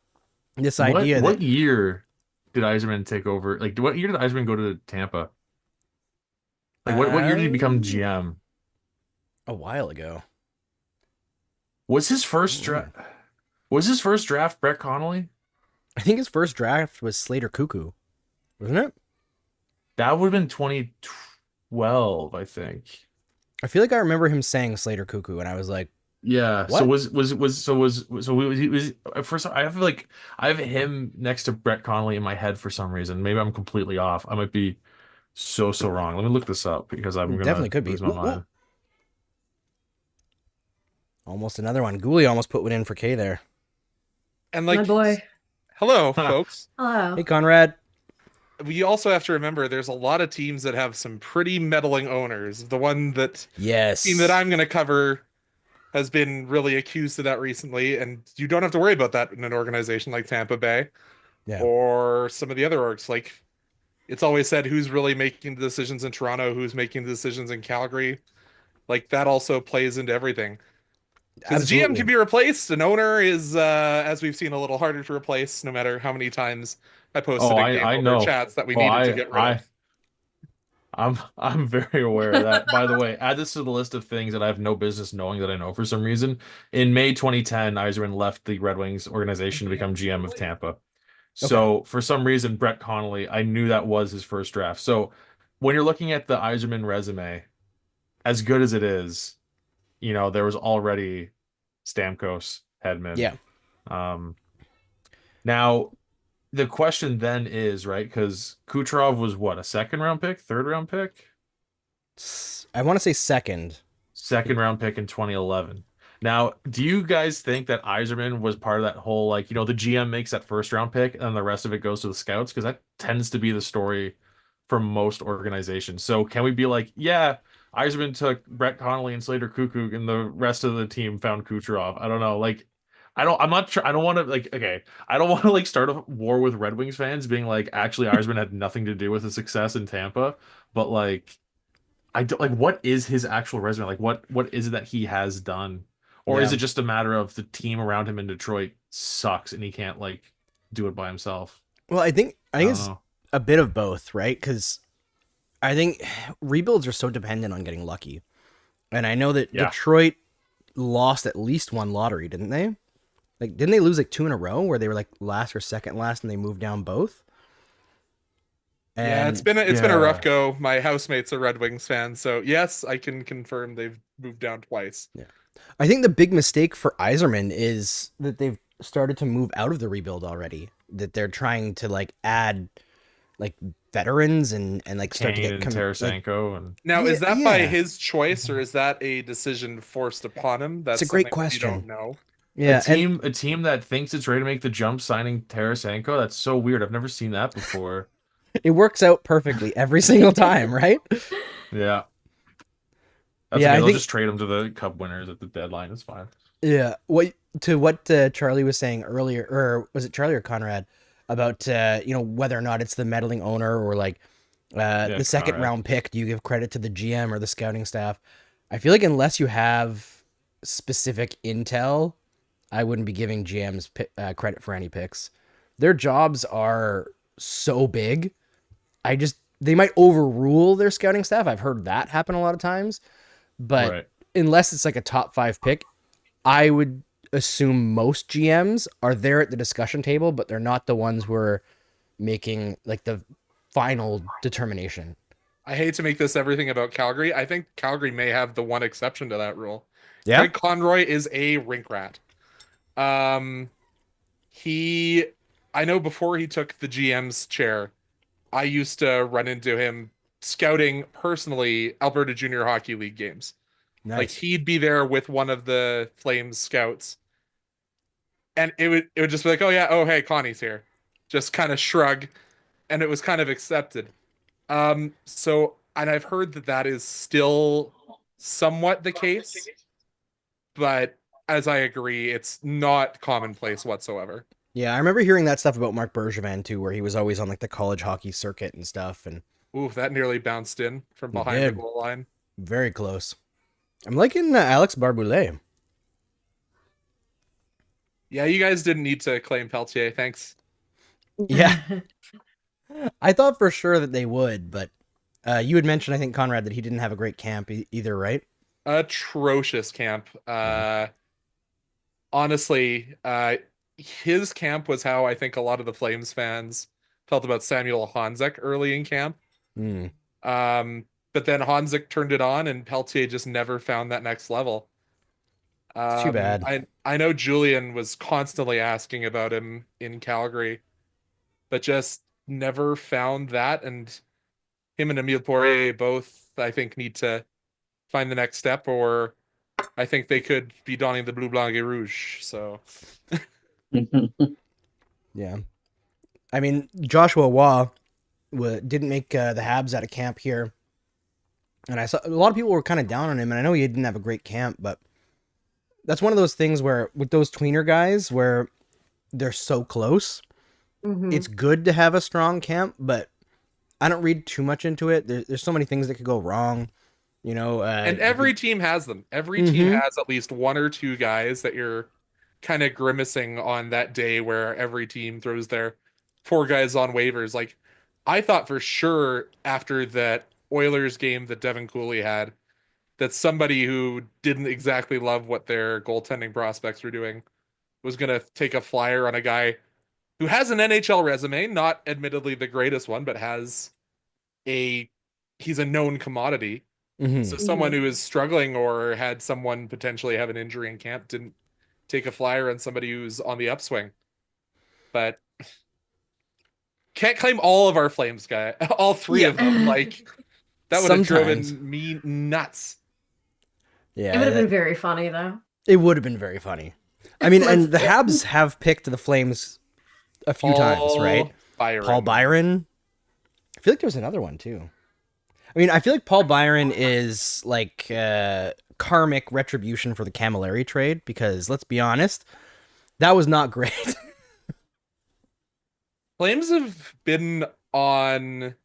this idea what year did Yzerman take over? Like, what year did Yzerman go to Tampa? Like, what year did he become GM? A while ago. Was his first draft? Was his first draft Brett Connolly? I think his first draft was Slater Cuckoo, wasn't it? That would have been 2012, I think. I feel like I remember him saying Slater Cuckoo, and I was like, yeah. What? So was first. I have him next to Brett Connolly in my head for some reason. Maybe I'm completely off. I might be so wrong. Let me look this up because I'm gonna definitely could lose be. my mind. Almost another one. Gooley almost put one in for K there. And My like, boy. hello, folks. Hello. Hey, Conrad. We also have to remember there's a lot of teams that have some pretty meddling owners. The one that Yes. team that I'm going to cover has been really accused of that recently, and you don't have to worry about that in an organization like Tampa Bay Yeah. or some of the other orgs. Like, it's always said who's really making the decisions in Toronto, who's making the decisions in Calgary. Like, that also plays into everything. Because GM Absolutely. can be replaced, an owner is, as we've seen, a little harder to replace, no matter how many times I posted in Game I Over know. chats that we Oh, needed to get rid of. I'm very aware of that. By the way, add this to the list of things that I have no business knowing that I know for some reason. In May 2010, Yzerman left the Red Wings organization to become GM of Tampa. So for some reason, Brett Connolly, I knew that was his first draft. So when you're looking at the Yzerman resume, as good as it is, there was already Stamkos, Hedman. Yeah. Now the question then is, right, because Kucherov was what, a second round pick, third round pick? I want to say second. Second round pick in 2011. Now, do you guys think that Yzerman was part of that whole, like, the GM makes that first round pick and the rest of it goes to the scouts? Because that tends to be the story for most organizations. So can we be like, yeah, Yzerman took Brett Connolly and Slater Koekkoek and the rest of the team found Kucherov? I don't know. Like, I'm not sure. I don't want to, like, okay, I don't want to, like, start a war with Red Wings fans being like, actually, Yzerman had nothing to do with the success in Tampa. But, like, I don't, like, what is his actual resume? Like, what is it that he has done? Or is Yeah. it just a matter of the team around him in Detroit sucks and he can't, like, do it by himself? Well, I think I don't it's know. a bit of both, right? Because I think rebuilds are so dependent on getting lucky. And I know that Yeah. Detroit lost at least one lottery, didn't they? Like, didn't they lose like two in a row where they were like last or second last and they moved down both? Yeah, And it's been a rough go. My housemate's a Red Wings fan, so yes, I can confirm they've moved down twice. Yeah. I think the big mistake for Yzerman is that they've started to move out of the rebuild already. That they're trying to like add like veterans and like start to Kane get and Tarasenko and Now, is Yeah, that by yeah. his choice or is that a decision forced upon him? That's a great something that you question. don't know. yeah, a team that thinks it's ready to make the jump signing Tarasenko. That's so weird. I've never seen that before. and it works out perfectly every single time, right? Yeah. That's Yeah, okay. I They'll think- just trade them to the Cup winners at the deadline. It's fine. Yeah. What Charlie was saying earlier, or was it Charlie or Conrad, about whether or not it's the meddling owner or like the second Conrad. round pick. Do you give credit to the GM or the scouting staff? I feel like unless you have specific intel, I wouldn't be giving GMs credit for any picks. Their jobs are so big. They might overrule their scouting staff. I've heard that happen a lot of times, but Right. unless it's like a top 5 pick, I would assume most GMs are there at the discussion table, but they're not the ones who are making like the final determination. I hate to make this everything about Calgary. I think Calgary may have the one exception to that rule. Yeah. Greg Conroy is a rink rat. I know before he took the GM's chair, I used to run into him scouting personally Alberta Junior Hockey League games. Nice. Like he'd be there with one of the Flames scouts. And it would just be like, oh yeah, oh hey, Connie's here. Just kind of shrug. And it was kind of accepted. And I've heard that is still somewhat the case. But as I agree, it's not commonplace whatsoever. Yeah, I remember hearing that stuff about Mark Bergevin too, where he was always on like the college hockey circuit and stuff, and Ooh, that nearly bounced in from It behind the did. goal line. very close. I'm liking Alex Barboulay. Yeah, you guys didn't need to claim Peltier. Thanks. Yeah. I thought for sure that they would, but you had mentioned, I think, Conrad, that he didn't have a great camp either, right? Atrocious camp. Honestly, his camp was how I think a lot of the Flames fans felt about Samuel Honzek early in camp. Mm. But then Honzek turned it on, and Peltier just never found that next level. It's too bad. I know Julian was constantly asking about him in Calgary, but just never found that. And him and Emile Poirier both, I think, need to find the next step, or I think they could be donning the blue, blanc, et rouge. So Yeah. I mean, Joshua Waugh didn't make the Habs out of camp here. And I saw a lot of people were kind of down on him, and I know he didn't have a great camp, but that's one of those things where with those tweener guys where they're so close, it's good to have a strong camp, but I don't read too much into it. There's so many things that could go wrong, you know. And every team has them. Every team has at least one or two guys that you're kind of grimacing on that day where every team throws their 4 guys on waivers. Like, I thought for sure after that Oilers game that Devin Cooley had, that somebody who didn't exactly love what their goaltending prospects were doing was going to take a flyer on a guy who has an NHL resume, not admittedly the greatest one, but he's a known commodity. So someone who is struggling or had someone potentially have an injury in camp didn't take a flyer on somebody who's on the upswing. But can't claim all of our Flames guy, all 3 of them. Like, that would have driven me nuts. Yeah, It would have been very funny, though. It would have been very funny. I mean, and the Habs have picked the Flames a few times, right? Paul Byron. I feel like there was another one too. I mean, I feel like Paul Byron is like karmic retribution for the Camilleri trade, because let's be honest, that was not great. Flames have been on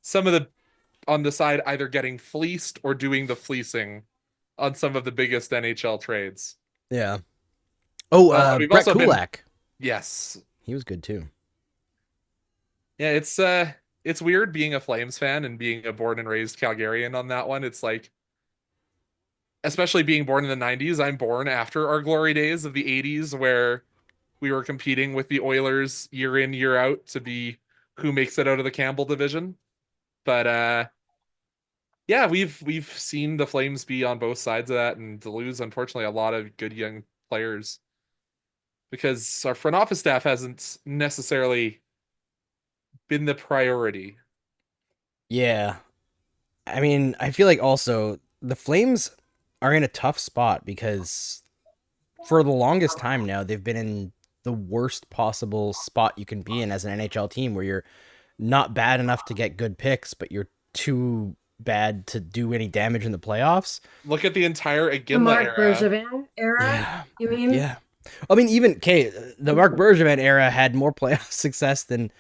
the side either getting fleeced or doing the fleecing on some of the biggest NHL trades. Yeah. Oh, we've Brett also Kulak. Yes. He was good too. Yeah, it's weird being a Flames fan and being a born and raised Calgarian on that one. It's like, especially being born in the 90s, I'm born after our glory days of the 80s where we were competing with the Oilers year in, year out to be who makes it out of the Campbell division. But yeah, we've seen the Flames be on both sides of that and to lose, unfortunately, a lot of good young players because our front office staff hasn't necessarily been the priority. Yeah. I mean, I feel like also the Flames are in a tough spot because for the longest time now, they've been in the worst possible spot you can be in as an NHL team, where you're not bad enough to get good picks, but you're too bad to do any damage in the playoffs. Look at the entire Iginla The Marc era. Bergevin era, Yeah. you mean? Yeah. I mean, even the Marc Bergevin era had more playoff success than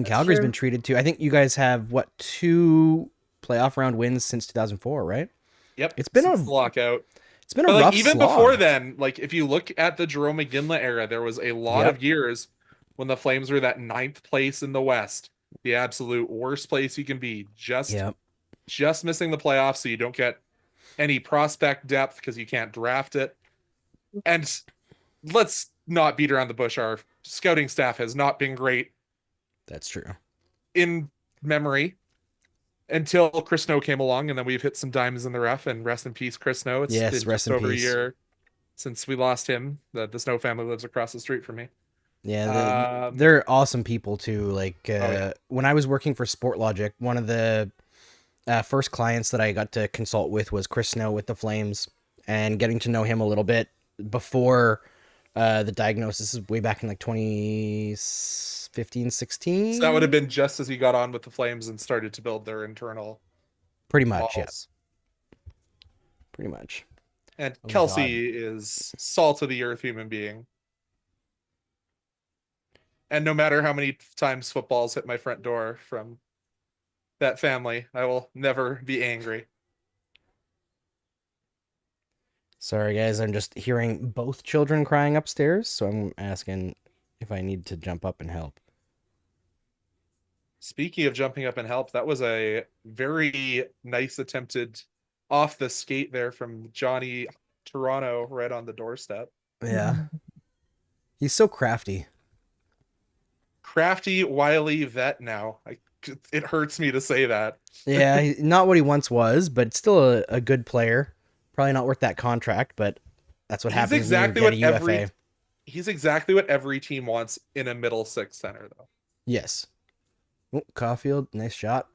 Calgary's true. been treated to. I think you guys have 2 playoff round wins since 2004, right? Yep. It's been since the lockout. It's been But a rough even slog. before then, like if you look at the Jerome Iginla era, there was a lot of years when the Flames were that 9th place in the West, the absolute worst place you can be, just missing the playoffs so you don't get any prospect depth because you can't draft it. And let's not beat around the bush. Our scouting staff has not been great. That's true. In memory. Until Chris Snow came along, and then we've hit some diamonds in the rough, and rest in peace, Chris Snow. It's been rest just in over peace. a year since we lost him. The Snow family lives across the street from me. Yeah, they're awesome people too. Like when I was working for Sportlogic, one of the first clients that I got to consult with was Chris Snow with the Flames, and getting to know him a little bit before the diagnosis is way back in like 2015, 16. So that would have been just as he got on with the Flames and started to build their internal pretty much, walls. yeah. Pretty much. And Oh, Kelsey is salt of the earth human being. And no matter how many times footballs hit my front door from that family, I will never be angry. Sorry, guys. I'm just hearing both children crying upstairs, so I'm asking if I need to jump up and help. Speaking of jumping up and help, that was a very nice attempted off the skate there from Johnny Toronto right on the doorstep. Yeah. He's so crafty. Crafty, wily vet now. It hurts me to say that. Yeah, not what he once was, but still a good player. Probably not worth that contract, but that's what happens Exactly when you what get a UFA. He's exactly what every team wants in a middle six center, though. Yes. Oh, Caulfield, nice shot.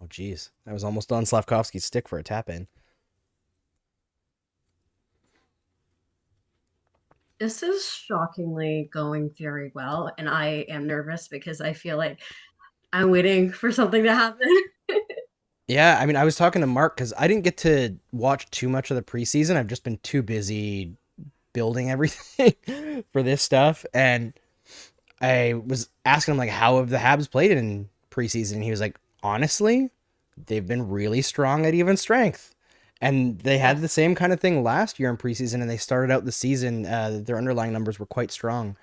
Oh, geez. That was almost on Slavkovsky's stick for a tap-in. This is shockingly going very well, and I am nervous because I feel like I'm waiting for something to happen. Yeah, I mean, I was talking to Mark because I didn't get to watch too much of the preseason. I've just been too busy building everything for this stuff, and I was asking him like, how have the Habs played in preseason? And he was like, honestly, they've been really strong at even strength. And they had the same kind of thing last year in preseason, and they started out the season, their underlying numbers were quite strong.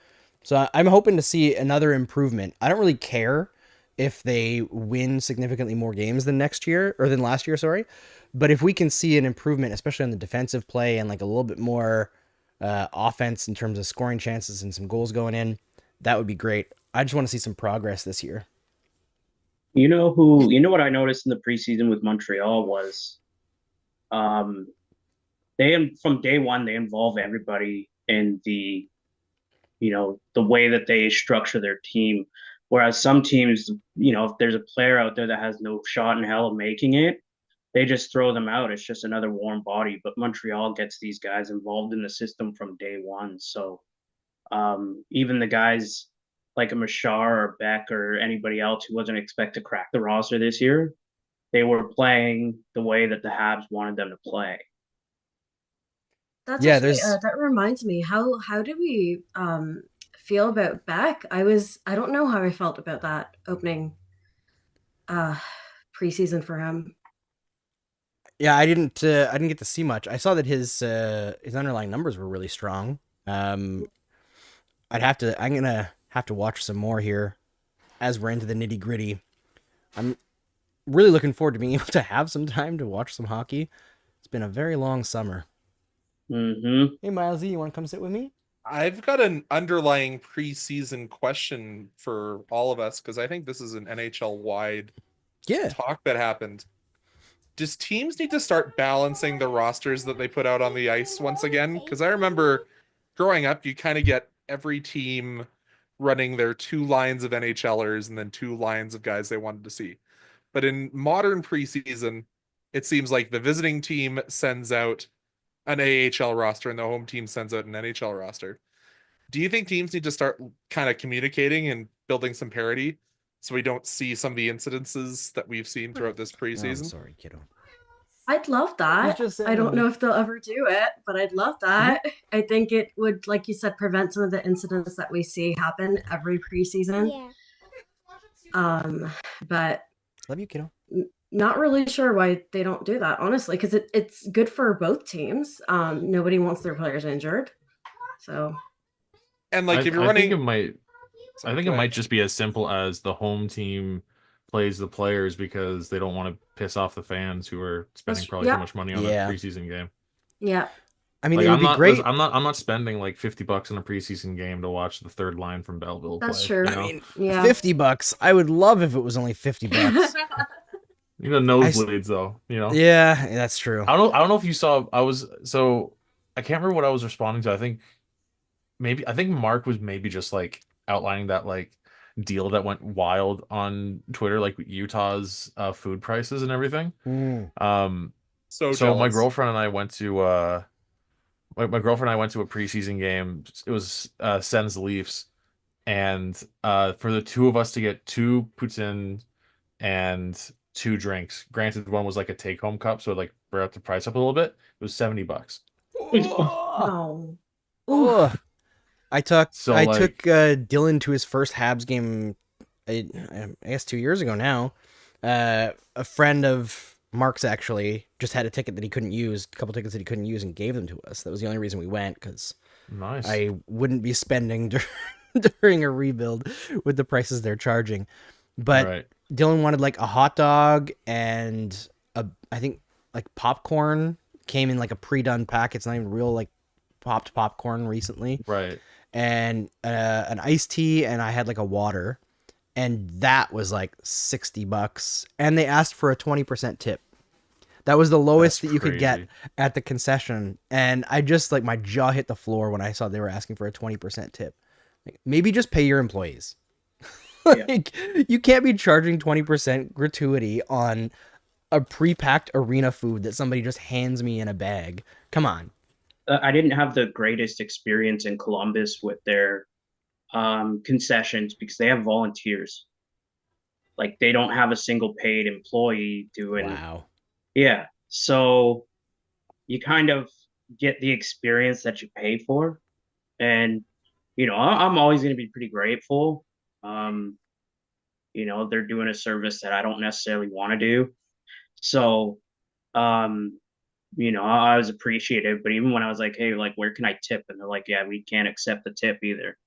So I'm hoping to see another improvement. I don't really care if they win significantly more games than next year, or than last year, sorry. But if we can see an improvement, especially on the defensive play and like a little bit more offense in terms of scoring chances and some goals going in, that would be great. I just want to see some progress this year. You know what I noticed in the preseason with Montreal was they from day one they involve everybody in the way that they structure their team. Whereas some teams, if there's a player out there that has no shot in hell of making it, they just throw them out. It's just another warm body. But Montreal gets these guys involved in the system from day one. So even the guys like a Machar or Beck or anybody else who wasn't expect to crack the roster this year, they were playing the way that the Habs wanted them to play. That's Yeah, actually, there's that reminds me. How did we feel about Beck? I don't know how I felt about that opening preseason for him. yeah, I didn't get to see much. I saw that his underlying numbers were really strong. I'm gonna have to watch some more here as we're into the nitty gritty. I'm really looking forward to being able to have some time to watch some hockey. It's been a very long summer. Mm-hmm. Hey, Milesy, you want to come sit with me? I've got an underlying preseason question for all of us because I think this is an NHL wide Yeah. talk that happened. Does teams need to start balancing the rosters that they put out on the ice once again? Because I remember growing up, you kind of get every team running their 2 lines of NHLers and then 2 lines of guys they wanted to see. But in modern preseason, it seems like the visiting team sends out an AHL roster and the home team sends out an NHL roster. Do you think teams need to start kind of communicating and building some parity so we don't see some of the incidences that we've seen throughout this Oh, I'm preseason? sorry, kiddo. I'd love that. just I don't saying. know if they'll ever do it, but I'd love that. I think it would, like you said, prevent some of the incidents that we see happen every preseason. But Love you, kiddo. not really sure why they don't do that, honestly, because it's good for both teams. Nobody wants their players injured. So And like if you're I running, think it might. I think Go it ahead. might just be as simple as the home team plays the players because they don't want to piss off the fans who are spending That's- probably yeah. too much money on Yeah. a preseason game. yeah, I mean, Like it would I'm be not, great. I'm not spending like $50 on a preseason game to watch the third line from Belleville That's play. true. You I know, mean, yeah. $50. I would love if it was only $50. you know nosebleeds though. You know, Yeah, that's true. I don't know if you saw. I can't remember what I was responding to. I think Mark was maybe just like outlining that like deal that went wild on Twitter, like Utah's food prices and everything. Mm. so So my jealous. girlfriend and I went to my girlfriend and I went to a preseason game. It was Sens Leafs, and for the two of us to get 2 poutine and 2 drinks. Granted, one was like a take-home cup, so it like brought the price up a little bit. It was $70. Oh. Ugh. I took So, Dylan to his first Habs game, I guess 2 years ago now. A friend of Mark's actually just had a ticket that he couldn't use, a couple tickets that he couldn't use, and gave them to us. That was the only reason we went, because Nice. I wouldn't be spending during a rebuild with the prices they're charging. But Right. Dylan wanted like a hot dog and I think like popcorn came in like a pre-done pack. It's not even real like popped popcorn recently. Right. And an iced tea, and I had like a water, and that was like $60. And they asked for a 20% tip. That was the lowest That's that you could get crazy. at the concession. And I just like my jaw hit the floor when I saw they were asking for a 20% tip. Like, maybe just pay your employees. Like, you can't be charging 20% gratuity on a pre-packed arena food that somebody just hands me in a bag. Come on. I didn't have the greatest experience in Columbus with their concessions because they have volunteers. Like they don't have a single paid employee doing. Wow. Yeah, so you kind of get the experience that you pay for, and I'm always going to be pretty grateful. Um, they're doing a service that I don't necessarily want to do, so um, I was appreciative. But even when I was like, hey, like, where can I tip? And they're like, yeah, we can't accept the tip either.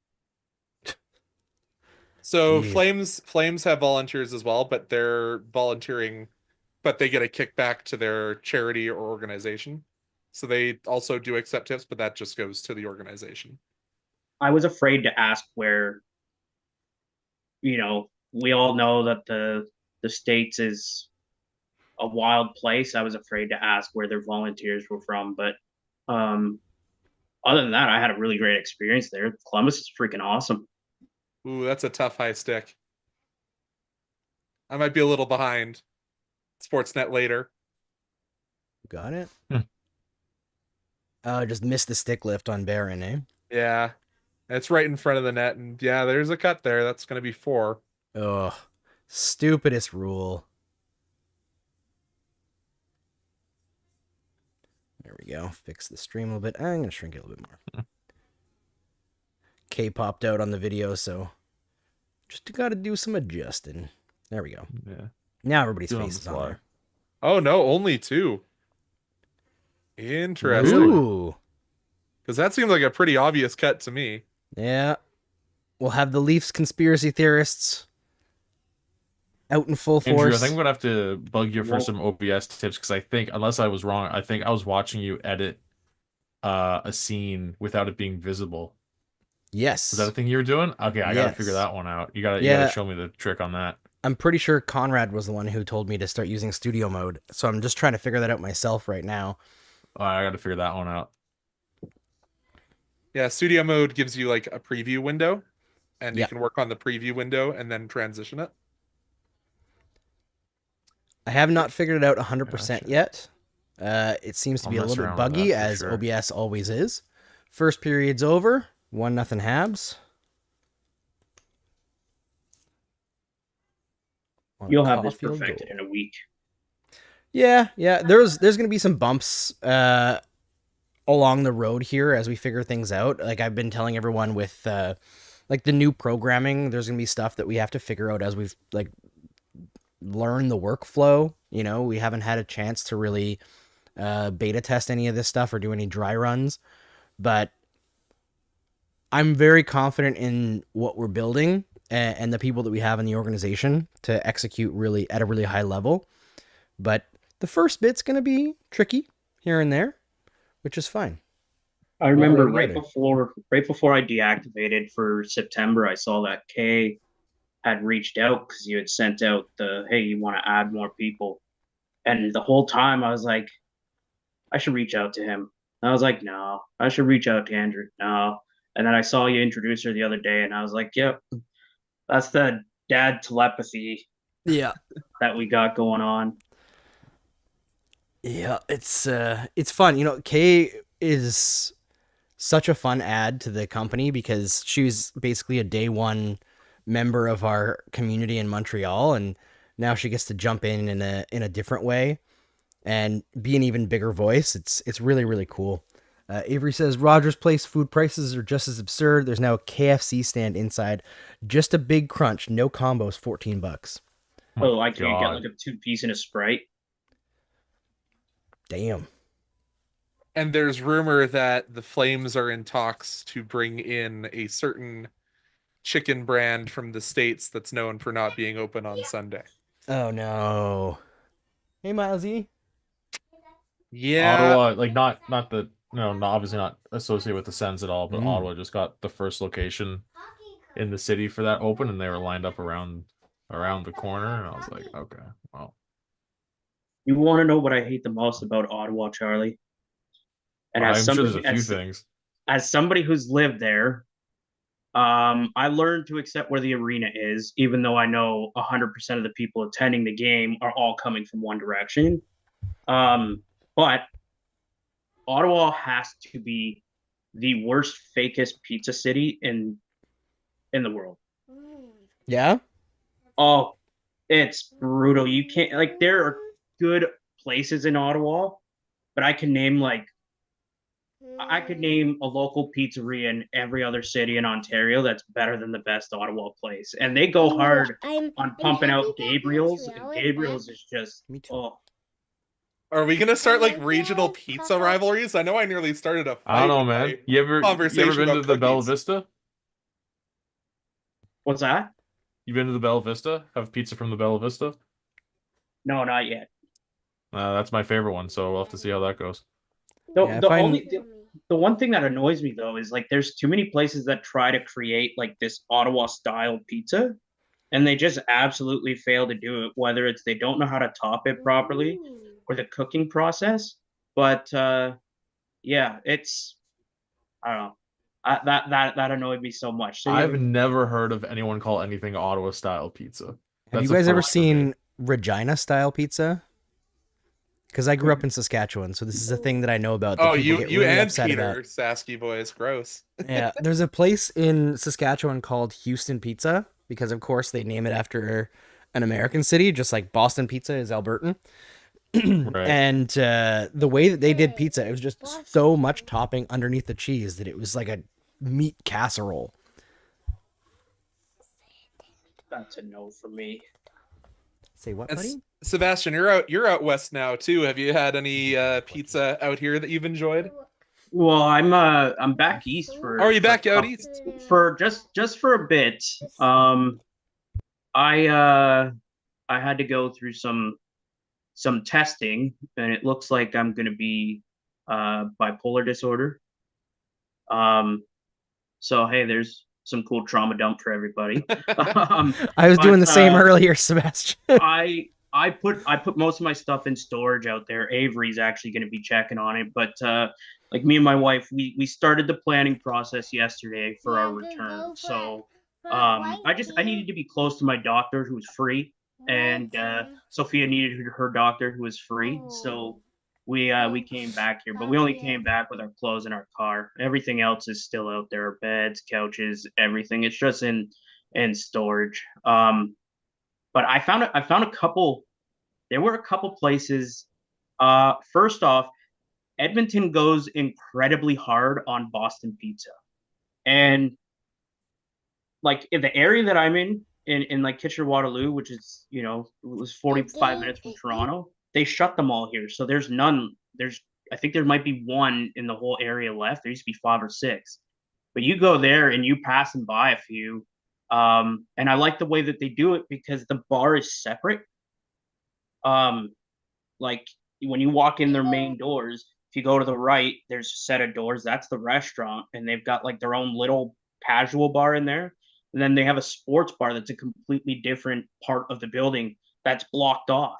So Jeez. Flames have volunteers as well, but they're volunteering, but they get a kickback to their charity or organization. So they also do accept tips, but that just goes to the organization. I was afraid to ask where, we all know that the States is a wild place. I was afraid to ask where their volunteers were from, but um, other than that, I had a really great experience there. Columbus is freaking awesome. Ooh, that's a tough high stick. I might be a little behind Sportsnet later. Got it. Hmm. Just missed the stick lift on Barron, eh? Yeah. It's right in front of the net, and yeah, there's a cut there. That's going to be 4. Ugh. Stupidest rule. There we go. Fix the stream a little bit. I'm going to shrink it a little bit more. K popped out on the video, so just got to do some adjusting. There we go. Yeah. Now everybody's Doing face is the on fly. there. Oh no, only 2. Interesting. Ooh. Because that seems like a pretty obvious cut to me. Yeah. We'll have the Leafs conspiracy theorists out in full Andrew, I force. think I'm gonna have to bug you for Well- some OBS tips because I think, unless I was wrong, I think I was watching you edit a scene without it being visible. Yes. Was that a thing you were doing? Okay, I gotta figure Yes. that one out. You gotta Yeah. show me the trick on that. I'm pretty sure Conrad was the one who told me to start using studio mode. So I'm just trying to figure that out myself right now. I gotta figure that one out. Yeah, studio mode gives you like a preview window, and you Yep. can work on the preview window and then transition it. I have not figured it out 100% Gotcha. yet. It seems to I'll be a mess little bit around with buggy, that for as sure. OBS always is. First period's over. 1-0 Habs. On a You'll have this Caulfield perfected goal. in a week. Yeah. There's gonna be some bumps along the road here as we figure things out. Like I've been telling everyone with like the new programming, there's gonna be stuff that we have to figure out as we've like learned the workflow. We haven't had a chance to really beta test any of this stuff or do any dry runs, but I'm very confident in what we're building and the people that we have in the organization to execute really at a really high level. But the first bit's going to be tricky here and there, which is fine. I remember Well, right before I deactivated for September, I saw that Kay had reached out because you had sent out the, hey, you want to add more people. And the whole time I was like, I should reach out to him. And I was like, no, I should reach out to Andrew. No. And then I saw you introduce her the other day, and I was like, yep, that's the dad telepathy Yeah. that we got going on. Yeah, it's fun. Kay is such a fun add to the company because she was basically a day one member of our community in Montreal, and now she gets to jump in a different way and be an even bigger voice. It's really, really cool. Avery says Rogers Place food prices are just as absurd. There's now a KFC stand inside. Just a big crunch. No combos. $14. Oh, I can't get God. like a 2-piece and a Sprite. Damn. And there's rumor that the Flames are in talks to bring in a certain chicken brand from the States that's known for not being open on Sunday. Oh no. Hey Milesy. Yeah. Ottawa, like not the obviously not associated with the Sens at all, but Mm. Ottawa just got the first location in the city for that open, and they were lined up around the corner, and I was like, okay, well, You want to know what I hate the most about Ottawa, Charlie? And I'm as sure somebody, there's a few things. as somebody who's lived there, I learned to accept where the arena is, even though I know 100% of the people attending the game are all coming from one direction. But Ottawa has to be the worst, fakest pizza city in the world. Yeah. Oh, it's brutal. You can't like there are good places in Ottawa, but I could name a local pizzeria in every other city in Ontario that's better than the best Ottawa place. And they go hard on pumping out Gabriel's. And Gabriel's is just Me too. oh. Are we gonna start like regional pizza rivalries? I know I nearly started a fight. I don't know, with man. my You ever conversation been to about the Bella cookies. Vista? What's that? You been to the Bella Vista? Have pizza from the Bella Vista? No, not yet. That's my favorite one, so we'll have to see how that goes. Yeah, The one thing that annoys me though is like there's too many places that try to create like this Ottawa style pizza, and they just absolutely fail to do it, whether it's they don't know how to top it properly or the cooking process. But yeah, it's I don't know. That annoyed me so much. So I've never heard of anyone call anything Ottawa style pizza. Have That's you the guys ever first for me. seen Regina style pizza? Because I grew up in Saskatchewan, so this is a thing that I know about. That Oh, people you get you really and upset Peter, about. Sasky boys, gross. Yeah, there's a place in Saskatchewan called Houston Pizza because, of course, they name it after an American city, just like Boston Pizza is Albertan. Right. And the way that they did pizza, it was just so much topping underneath the cheese that it was like a meat casserole. that's a no for me. Say what, And buddy? Sebastian, you're out west now too. Have you had any pizza out here that you've enjoyed? Well, I'm back east for. Oh, are you back for, out east? for just for a bit? I had to go through some testing, and it looks like I'm gonna be bipolar disorder. So hey, there's some cool trauma dump for everybody. I was doing the but, same earlier, Sebastian. I put most of my stuff in storage out there. Avery's actually going to be checking on it, but like me and my wife, we started the planning process yesterday for our return. So I needed to be close to my doctor who's free, and Sophia needed her doctor who was free. So we came back here, but we only came back with our clothes in our car. Everything else is still out there: beds, couches, everything. It's just in storage. But I found a couple. There were a couple places. First off, Edmonton goes incredibly hard on Boston pizza, and like in the area that I'm in like Kitchener-Waterloo, which is it was 45 minutes from Toronto. They shut them all here, so there's none. I think there might be one in the whole area left. There used to be 5 or 6, but you go there and you pass and buy a few. And I like the way that they do it because the bar is separate. Like when you walk in their main doors, if you go to the right, there's a set of doors. That's the restaurant, and they've got like their own little casual bar in there. And then they have a sports bar that's a completely different part of the building that's blocked off.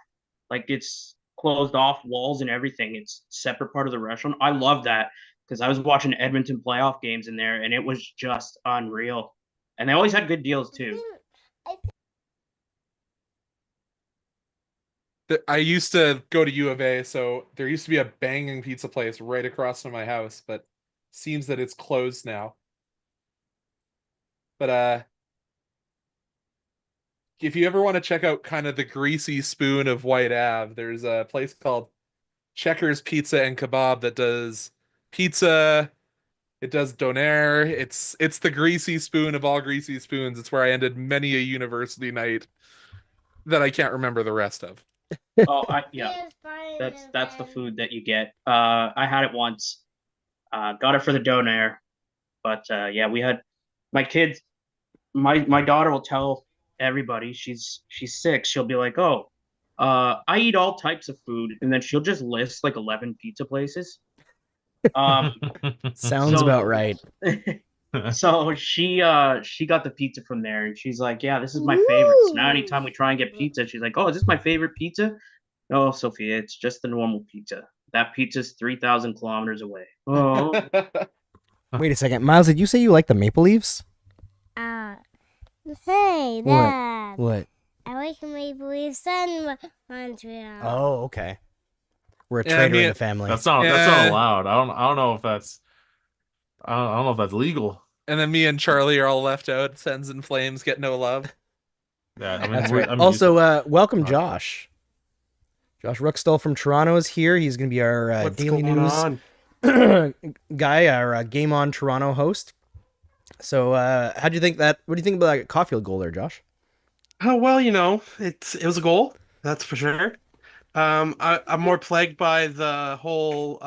Like it's closed off walls and everything. It's a separate part of the restaurant. I love that because I was watching Edmonton playoff games in there, and it was just unreal. And they always had good deals too. I used to go to U of A, so there used to be a banging pizza place right across from my house, but seems that it's closed now. But if you ever want to check out kind of the greasy spoon of White Ave, there's a place called Checkers Pizza and Kebab that does pizza. It does doner. It's the greasy spoon of all greasy spoons. It's where I ended many a university night that I can't remember the rest of. Oh, yeah. That's the food that you get. I had it once. Got it for the doner. But yeah, we had my kids. My daughter will tell everybody she's 6. She'll be like, "Oh, I eat all types of food," and then she'll just list like 11 pizza places. Sounds about right. So she got the pizza from there, and she's like, "Yeah, this is my favorite." So now anytime we try and get pizza, she's like, "Oh, is this my favorite pizza?" No, Sophia, it's just the normal pizza. That pizza's 3,000 kilometers away. Oh, Wait a second, Miles. Did you say you like the Maple Leafs? Hey, Dad. What? I like Maple Leafs and Montreal. Oh, okay. We're a Yeah, traitor me- in the family. That's not Yeah. allowed. I don't know if that's I don't know if that's legal. And then me and Charlie are all left out. Sens and Flames get no love. Yeah, I mean, That's we're- right. I mean, Also, welcome Not- Josh. Josh Ruckstall from Toronto is here. He's going to be our What's daily going news on? guy, our Game On Toronto host. So, how do you think that? What do you think about that Caulfield goal there, Josh? Oh well, it was a goal, that's for sure. I'm more plagued by the whole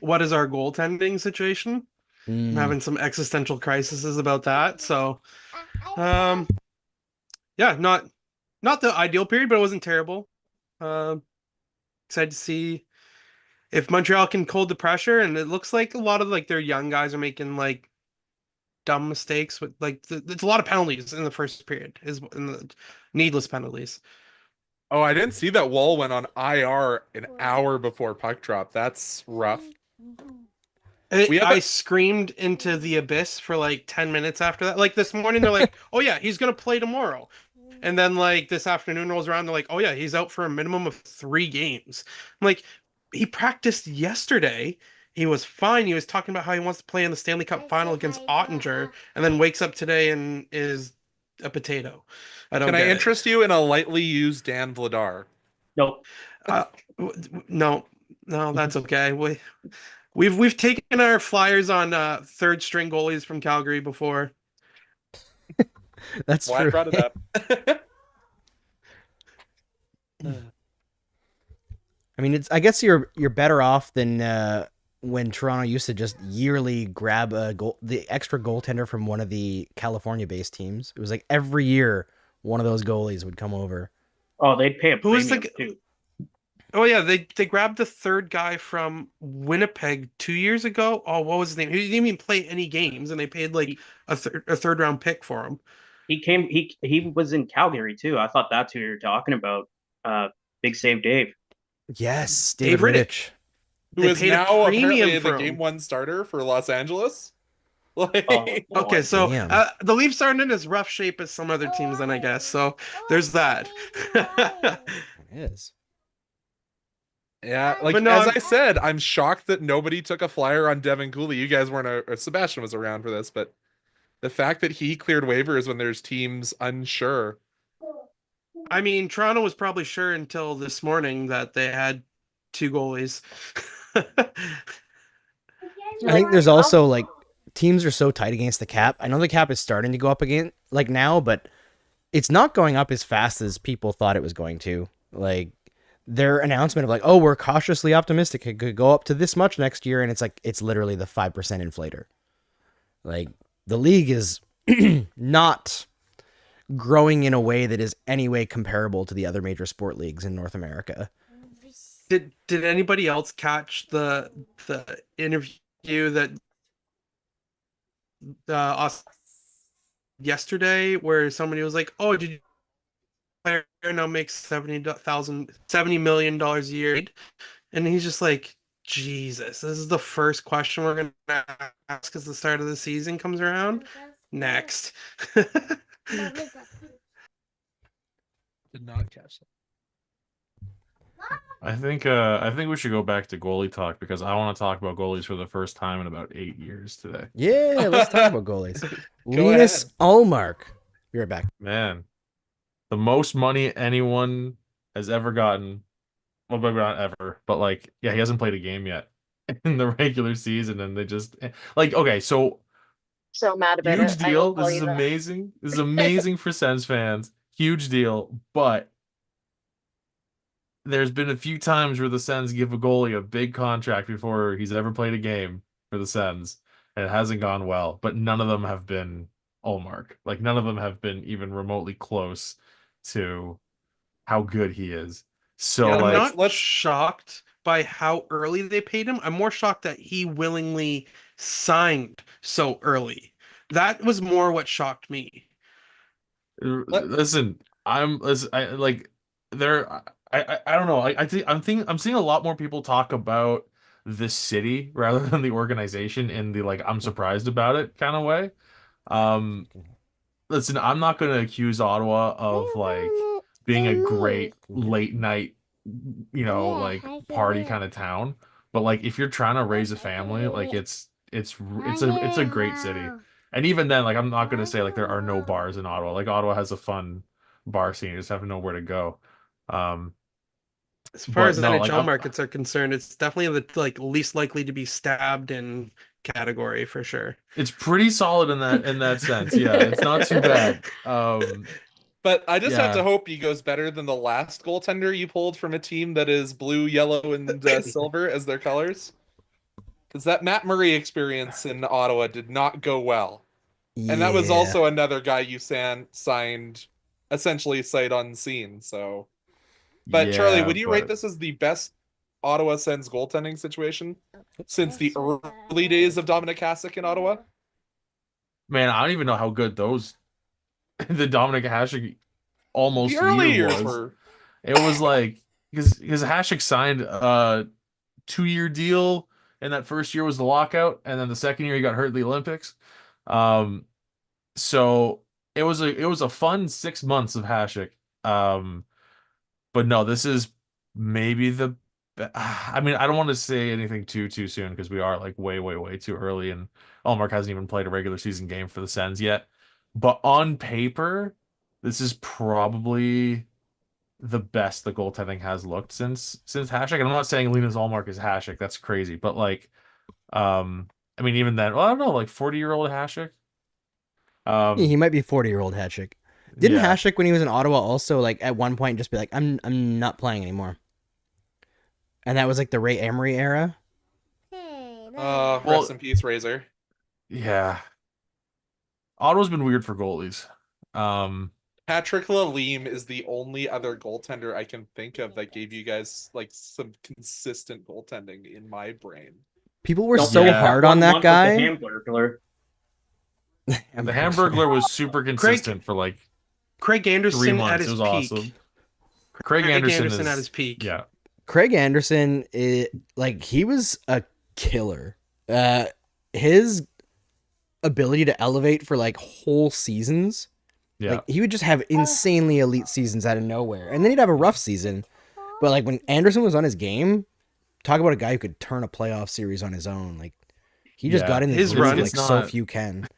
what is our goaltending situation. I'm having some existential crises about that. So, yeah, not the ideal period, but it wasn't terrible. Excited to see if Montreal can hold the pressure, and it looks like a lot of like their young guys are making like dumb mistakes with like there's a lot of penalties in the first period, is in the needless penalties. Oh, I didn't see that Wall went on IR an hour before puck drop. That's rough. We have I a- screamed into the abyss for like 10 minutes after that. Like this morning, they're like, oh yeah, he's going to play tomorrow. And then like this afternoon rolls around, they're like, oh yeah, he's out for a minimum of 3 games. I'm like, he practiced yesterday. He was fine. He was talking about how he wants to play in the Stanley Cup final against Ottinger, and then wakes up today and is a potato. I don't Can I get it. interest you in a lightly used Dan Vladar? Nope. No, that's okay. We've taken our flyers on third string goalies from Calgary before. That's Why true. I brought it up. I mean, I guess you're better off than when Toronto used to just yearly grab the extra goaltender from one of the California-based teams. It was like every year one of those goalies would come over. Oh, they'd pay a Who was premium too. Oh yeah, they grabbed the third guy from Winnipeg 2 years ago. Oh, what was his name? He didn't even play any games, and they paid like a third round pick for him. He was in Calgary too. I thought that's who you were talking about. Big Save Dave. Yes, Dave David Riddick. Rittich. Who They is paid a now premium apparently for the him. game one starter for Los Angeles. Like, Okay, so damn. the Leafs aren't in as rough shape as some other teams, then I guess. So there's that. It is. yeah, like But no, as I'm- I said, I'm shocked that nobody took a flyer on Devin Cooley. You guys weren't, or Sebastian was around for this, but the fact that he cleared waivers when there's teams unsure. I mean, Toronto was probably sure until this morning that they had 2 goalies. I think there's also like teams are so tight against the cap. I know the cap is starting to go up again, like now, but it's not going up as fast as people thought it was going to. Like their announcement of like, oh, we're cautiously optimistic it could go up to this much next year, and it's like it's literally the 5% inflator. Like the league is not growing in a way that is any way comparable to the other major sport leagues in North America. Did anybody else catch the interview that us yesterday where somebody was like, "Oh, did you player now makes $70 million a year?" And he's just like, "Jesus, this is the first question we're gonna ask as the start of the season comes around." Next. Did not catch that. I think we should go back to goalie talk because I want to talk about goalies for the first time in about 8 years today. Yeah, let's talk about goalies. Go Linus ahead. Ullmark. Be right back. Man, the most money anyone has ever gotten. Well, maybe not ever, but like, yeah, he hasn't played a game yet in the regular season, and they just like, okay, so mad about huge it. I will deal. tell This you is that. amazing. This is amazing for Sens fans. Huge deal, but there's been a few times where the Sens give a goalie a big contract before he's ever played a game for the Sens, and it hasn't gone well. But none of them have been Ullmark. Like none of them have been even remotely close to how good he is. So I'm like, not shocked by how early they paid him. I'm more shocked that he willingly signed so early. That was more what shocked me. listen, I like there. I don't know. I'm seeing a lot more people talk about the city rather than the organization in the like I'm surprised about it kind of way. Listen, I'm not going to accuse Ottawa of like being a great late night like party kind of town. But like if you're trying to raise a family, like it's a great city. And even then, like I'm not gonna say like there are no bars in Ottawa. Like Ottawa has a fun bar scene. You just have nowhere to go. As far But as no, like NHL markets are concerned, it's definitely the like least likely to be stabbed in category for sure. it's pretty solid in that sense. Yeah, it's not too bad. But I just have to Yeah. hope he goes better than the last goaltender you pulled from a team that is blue, yellow, and silver as their colors. Because that Matt Murray experience in Ottawa did not go well. And that was Yeah. also another guy you signed essentially sight unseen. So, but Charlie, would you rate this as the best Ottawa Sens goaltending situation since the early days of Dominic Hasek in Ottawa? Man, I don't even know how good the Dominic Hasek almost The early year years was. were. It was like because Hasek signed a 2-year deal, and that first year was the lockout, and then the second year he got hurt at the Olympics. So it was a fun 6 months of Hasek. But no, this is maybe I mean, I don't want to say anything too soon because we are like way too early, and Allmark hasn't even played a regular season game for the Sens yet. But on paper, this is probably the best the goaltending has looked since Hasek. And I'm not saying Linus Allmark is Hasek. That's crazy. But like, I mean, even then, well, I don't know, like 40-year-old Hasek. He might be 40-year-old Hasek. Didn't yeah. Hasek when he was in Ottawa also like at one point just be like, I'm not playing anymore? And that was like the Ray Emery era. Rest in peace, Razor. Yeah. Ottawa's been weird for goalies. Patrick Lalime is the only other goaltender I can think of that gave you guys like some consistent goaltending in my brain. People were Don't so forget hard one on that month with guy. The Hamburglar. The Hamburglar was super consistent for like Craig 3 Anderson months. at his It was peak. awesome. Craig Anderson is, at his peak. Yeah. Craig Anderson, like he was a killer. His ability to elevate for like whole seasons, Yeah. like he would just have insanely elite seasons out of nowhere, and then he'd have a rough season. But like when Anderson was on his game, talk about a guy who could turn a playoff series on his own. Like he just got in his the groove run, like so few can.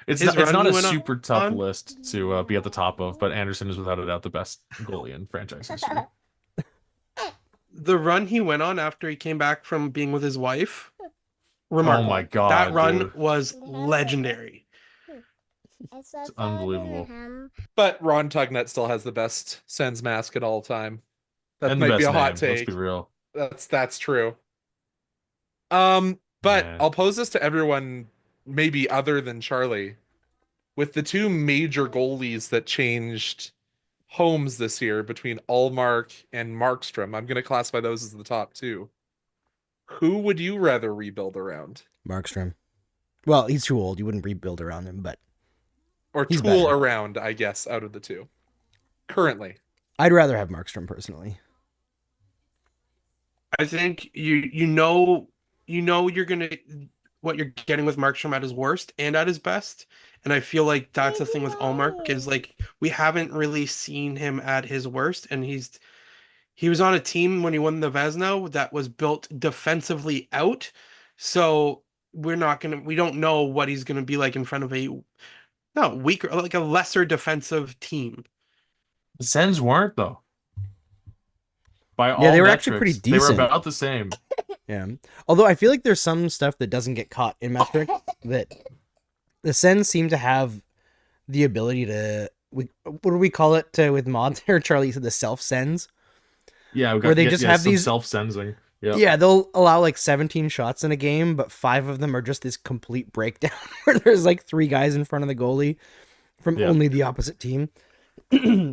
It's His not run a he went super tough on- list to be at the top of, but Anderson is without a doubt the best goalie in franchise history. The run he went on after he came back from being with his wife, remarkable. Oh my God, that run dude. was legendary. It's unbelievable. But Ron Tugnutt still has the best Sens mask at all time. That And the might be best a hot name, let's take. be real. That's true. But Yeah. I'll pose this to everyone, maybe other than Charlie. With the two major goalies that changed homes this year between Allmark and Markstrom, I'm going to classify those as the top two. Who would you rather rebuild around? Markstrom. Well, he's too old. You wouldn't rebuild around him, but Or he's tool better. around, I guess, out of the two. Currently. I'd rather have Markstrom personally. I think you know you're gonna what you're getting with Markstrom at his worst and at his best. And I feel like that's the thing with Allmark is like we haven't really seen him at his worst, and he was on a team when he won the Vezina that was built defensively out. So we don't know what he's gonna be like in front of weaker, like a lesser defensive team. The Sens weren't though. By all they were metrics, actually pretty They decent. were about the same. Yeah. Although I feel like there's some stuff that doesn't get caught in metric that the Sens seem to have the ability to, what do we call it with mods there? Charlie said the self-sends. Yeah, we got Where they just have some these- self-sensing. Yep. Yeah, they'll allow like 17 shots in a game, but 5 of them are just this complete breakdown where there's like 3 guys in front of the goalie from Yeah. only the opposite team.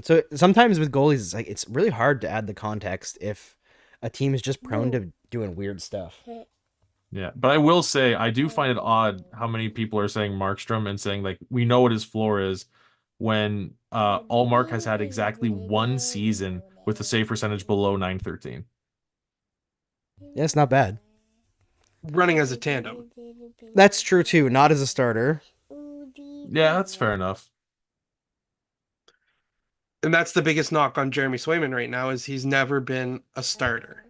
So sometimes with goalies, it's really hard to add the context if a team is just prone to doing weird stuff. Yeah, but I will say I do find it odd how many people are saying Markstrom and saying like we know what his floor is when Allmark has had exactly 1 season with a save percentage below .913. Yeah, it's not bad. Running as a tandem. That's true too, not as a starter. Yeah, that's fair enough. And that's the biggest knock on Jeremy Swayman right now is he's never been a starter.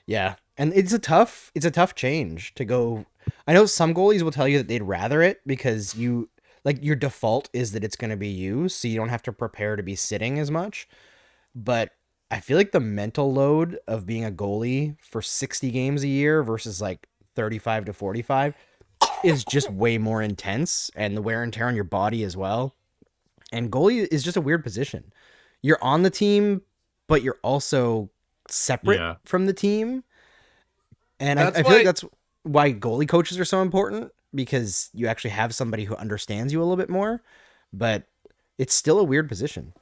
Yeah, and it's a tough change to go. I know some goalies will tell you that they'd rather it because you like your default is that it's going to be you, so you don't have to prepare to be sitting as much. But I feel like the mental load of being a goalie for 60 games a year versus like 35 to 45 is just way more intense, and the wear and tear on your body as well. And goalie is just a weird position. You're on the team, but you're also separate from the team. And I feel like that's why goalie coaches are so important, because you actually have somebody who understands you a little bit more, but it's still a weird position.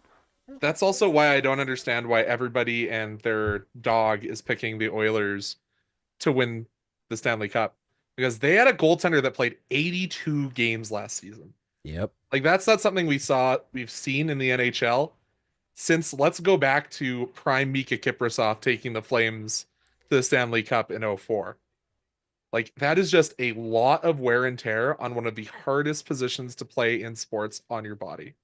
That's also why I don't understand why everybody and their dog is picking the Oilers to win the Stanley Cup, because they had a goaltender that played 82 games last season. Yep. Like, that's not something we've seen in the NHL since, let's go back to prime Mika Kiprasov taking the Flames to the Stanley Cup in 2004. Like, that is just a lot of wear and tear on one of the hardest positions to play in sports on your body.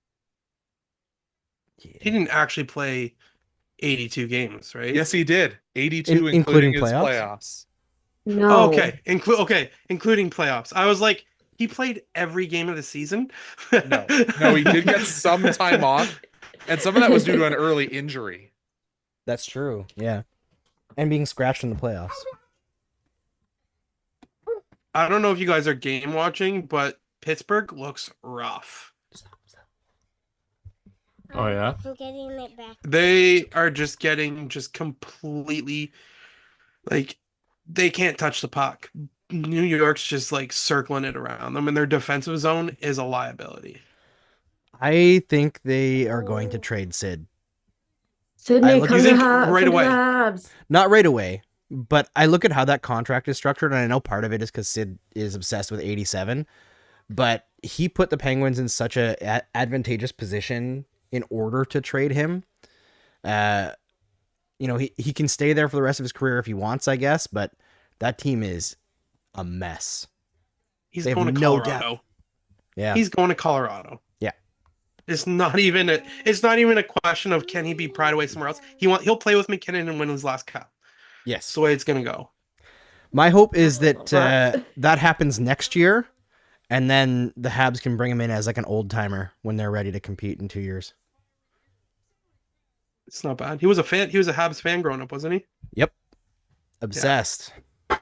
He didn't actually play 82 games, right? Yes, he did. 82, including his playoffs? No. Oh, okay. Including playoffs. I was like, he played every game of the season? No, he did get some time off, and some of that was due to an early injury. That's true, yeah. And being scratched in the playoffs. I don't know if you guys are game watching, but Pittsburgh looks rough. Oh, yeah? I'm getting it back. They are just getting completely, like, they can't touch the puck. New York's just, like, circling it around them, and their defensive zone is a liability. I think they are going to trade Sid. Sydney, come to right away. Habs. Not right away, but I look at how that contract is structured, and I know part of it is because Sid is obsessed with 87, but he put the Penguins in such a advantageous position in order to trade him. He can stay there for the rest of his career if he wants, I guess, but that team is a mess. He's going to Colorado. Depth. Yeah. He's going to Colorado. Yeah. It's not even a question of can he be pried away somewhere else. He'll play with McKinnon and win his last cup. Yes. That's the way it's going to go. My hope is that that happens next year, and then the Habs can bring him in as like an old timer when they're ready to compete in 2 years. It's not bad. He was a fan. He was a Habs fan growing up, wasn't he? Yep. Obsessed. Yeah.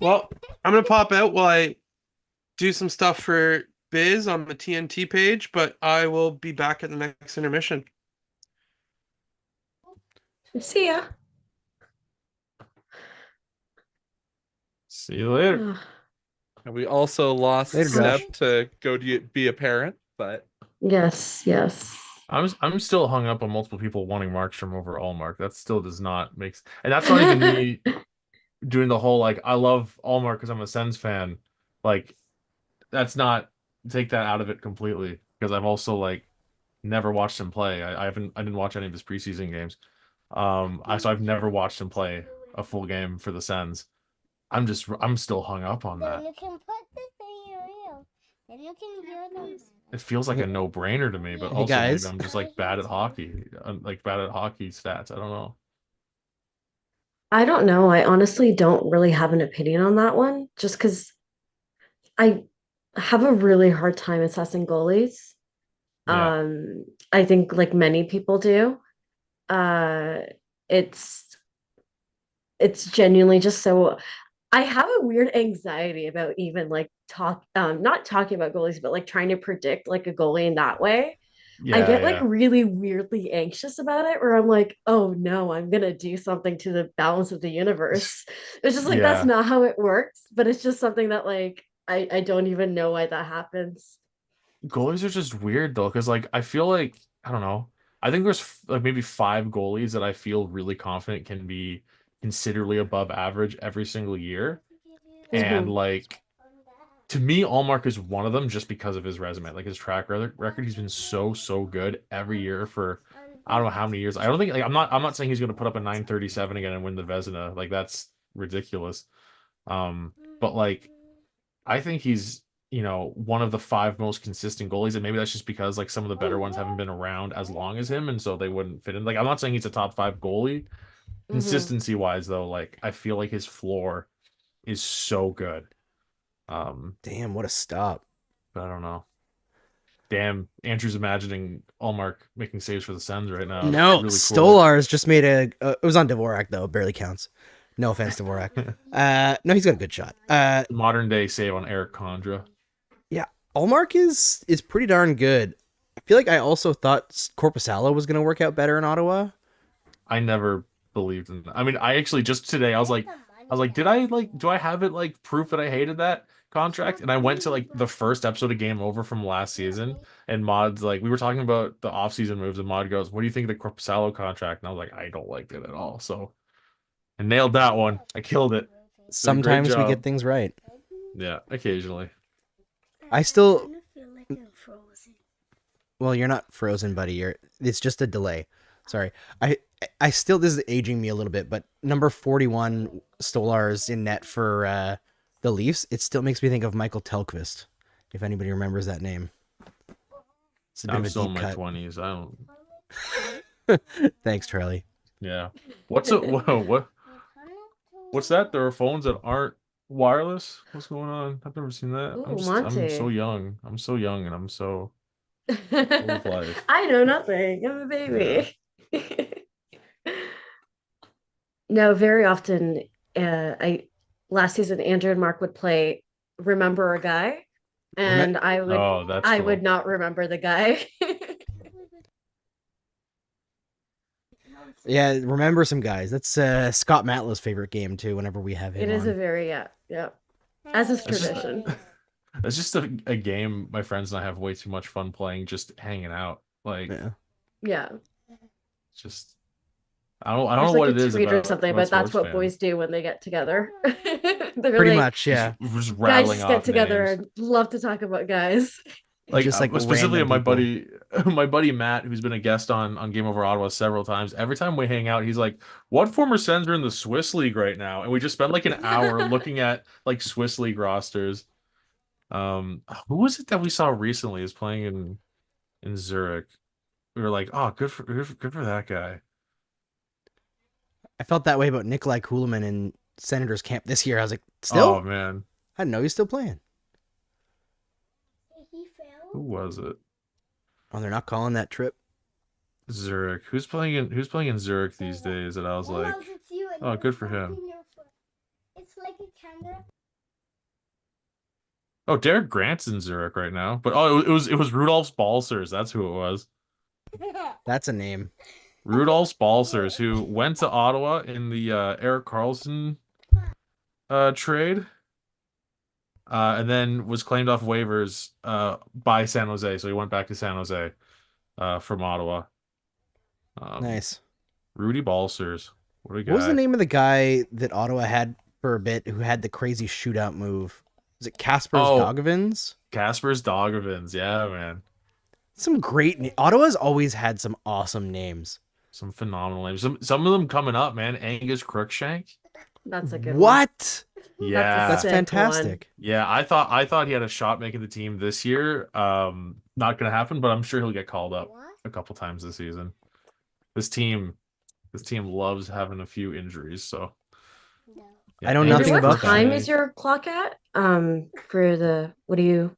Well, I'm going to pop out while I do some stuff for Biz on the TNT page, but I will be back at the next intermission. See ya. See you later. And we also lost Later, Seb Josh. to go be a parent, but Yes. I'm still hung up on multiple people wanting Markstrom over Allmark. That still does not make sense. And that's not even me doing the whole, like, I love Allmark because I'm a Sens fan. Like, that's not, take that out of it completely, because I've also, like, never watched him play. I didn't watch any of his preseason games. So I've never watched him play a full game for the Sens. I'm still hung up on that. You can put this in your ear, and you can hear them. It feels like a no-brainer to me, but Hey, also guys. maybe I'm just like bad at hockey. I'm like bad at hockey stats. I don't know. I don't know. I honestly don't really have an opinion on that one, just because I have a really hard time assessing goalies. Yeah. I think like many people do. It's genuinely just so I have a weird anxiety about even like not talking about goalies, but like trying to predict like a goalie in that way. I get like really weirdly anxious about it, where I'm like, oh no, I'm gonna do something to the balance of the universe. It's just like that's not how it works, but it's just something that like I don't even know why that happens. Goalies are just weird though, because like I feel like, I don't know. I think there's like maybe 5 goalies that I feel really confident can be considerably above average every single year. And like, to me, Allmark is one of them just because of his resume, like his track record. He's been so good every year for I don't know how many years. I don't think, like, I'm not saying he's going to put up a 937 again and win the Vezina. Like, that's ridiculous. But like, I think he's one of the 5 most consistent goalies, and maybe that's just because like some of the better ones haven't been around as long as him, and so they wouldn't fit in. Like, I'm not saying he's a top 5 goalie. Consistency wise, though, like I feel like his floor is so good. Damn, what a stop. But I don't know. Damn, Andrew's imagining Allmark making saves for the Sens right now. No, Really cool. Stolarz just made it was on Dvorak, though. Barely counts. No offense, Dvorak. No, he's got a good shot. Modern day save on Eric Condra. Yeah, Allmark is pretty darn good. I feel like I also thought Korpisalo was going to work out better in Ottawa. I never believed in that. I mean, I actually just today I was like, do I have it like proof that I hated that contract? And I went to like the first episode of Game Over from last season, and Mod's like, we were talking about the offseason moves, and Mod goes, "What do you think of the Korpisalo contract?" And I was like, I don't like it at all. So I nailed that one. I killed it. Sometimes we job. get things right. Yeah, occasionally. I still. kind of feel like I'm frozen. Well, you're not frozen, buddy. It's just a delay. Sorry. I still, this is aging me a little bit, but number 41 Stolarz in net for the Leafs, it still makes me think of Michael Telquist, if anybody remembers that name. It's a bit I'm of a still in deep my cut. 20s. I don't. Thanks, Charlie. Yeah. What's it? What's that? There are phones that aren't wireless. What's going on? I've never seen that. Ooh, I'm Monty. so young. I'm so young, and I'm so full of life. I know nothing. I'm a baby. No, very often, last season Andrew and Mark would play Remember a Guy, and I would Oh, that's I cool. would not remember the guy. Yeah, remember some guys. That's Scott Matlow's favorite game, too, whenever we have him It is on. a very yeah. As is That's just- tradition. It's just a game my friends and I have way too much fun playing, just hanging out. Like, Yeah. Yeah. just I don't There's know what like it a is tweet or about something, about but that's sports what boys do when they get together. They're Pretty like, much, yeah. Just guys rattling just get off together names. and love to talk about guys. Like, Just like specifically random my people. my buddy Matt, who's been a guest on Game Over Ottawa several times. Every time we hang out, he's like, "What former Sens are in the Swiss League right now?" And we just spend like an hour looking at like Swiss League rosters. Who was it that we saw recently is playing in Zurich? We were like, "Oh, good for that guy." I felt that way about Nikolai Kulemin in Senators camp this year. I was like, still? Oh man, I didn't know he's still playing. He fell. who was it? Oh, they're not calling that trip? Zurich. Who's playing in Zurich these days? And I was like, Sometimes it's you and oh, you're good for him. tapping your foot. It's like a camera. oh, Derek Grant's in Zurich right now. But it was Rudolph Balcers. That's who it was. That's a name. Rudolph Balcers, who went to Ottawa in the Eric Carlson trade, and then was claimed off waivers by San Jose. So he went back to San Jose from Ottawa. Nice. Rudy Balcers. What a guy. What was the name of the guy that Ottawa had for a bit who had the crazy shootout move? Was it Kaspers Dogovins? Kaspers Dogovins. Yeah, man. Some great Ottawa's always had some awesome names. Some phenomenal names. Some of them coming up, man. Angus Crookshank. That's a good one. What? Yeah. That's sick fantastic. Yeah, I thought he had a shot making the team this year. Not gonna happen, but I'm sure he'll get called up a couple times this season. This team loves having a few injuries, so I know Andrew, nothing what about time that. is your clock at? For the where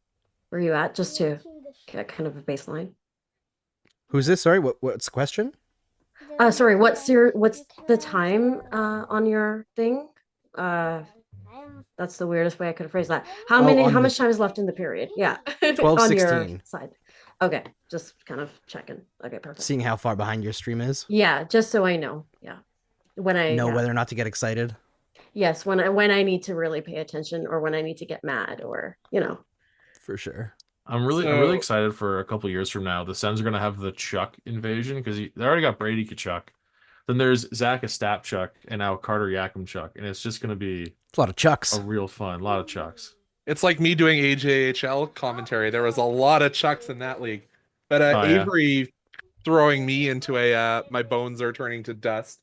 are you at? Just to get kind of a baseline. Who's this? Sorry, what's the question? Sorry, what's the time on your thing? That's the weirdest way I could have phrased that. How much time is left in the period? Yeah. 12:16. On your side. Okay, just kind of checking. Okay, perfect. Seeing how far behind your stream is. Yeah, just so I know. Yeah. When I Know yeah. whether or not to get excited. Yes, when I need to really pay attention or when I need to get mad or, For sure. I'm really excited for a couple years from now. The Sens are gonna have the Chuck invasion because they already got Brady Kachuk. Then there's Zach Ostapchuk and now Carter Yakimchuk, and it's just gonna be It's a lot of Chucks. a real fun, a lot of Chucks. It's like me doing AJHL commentary. There was a lot of Chucks in that league. But Oh, yeah. Avery throwing me into my bones are turning to dust.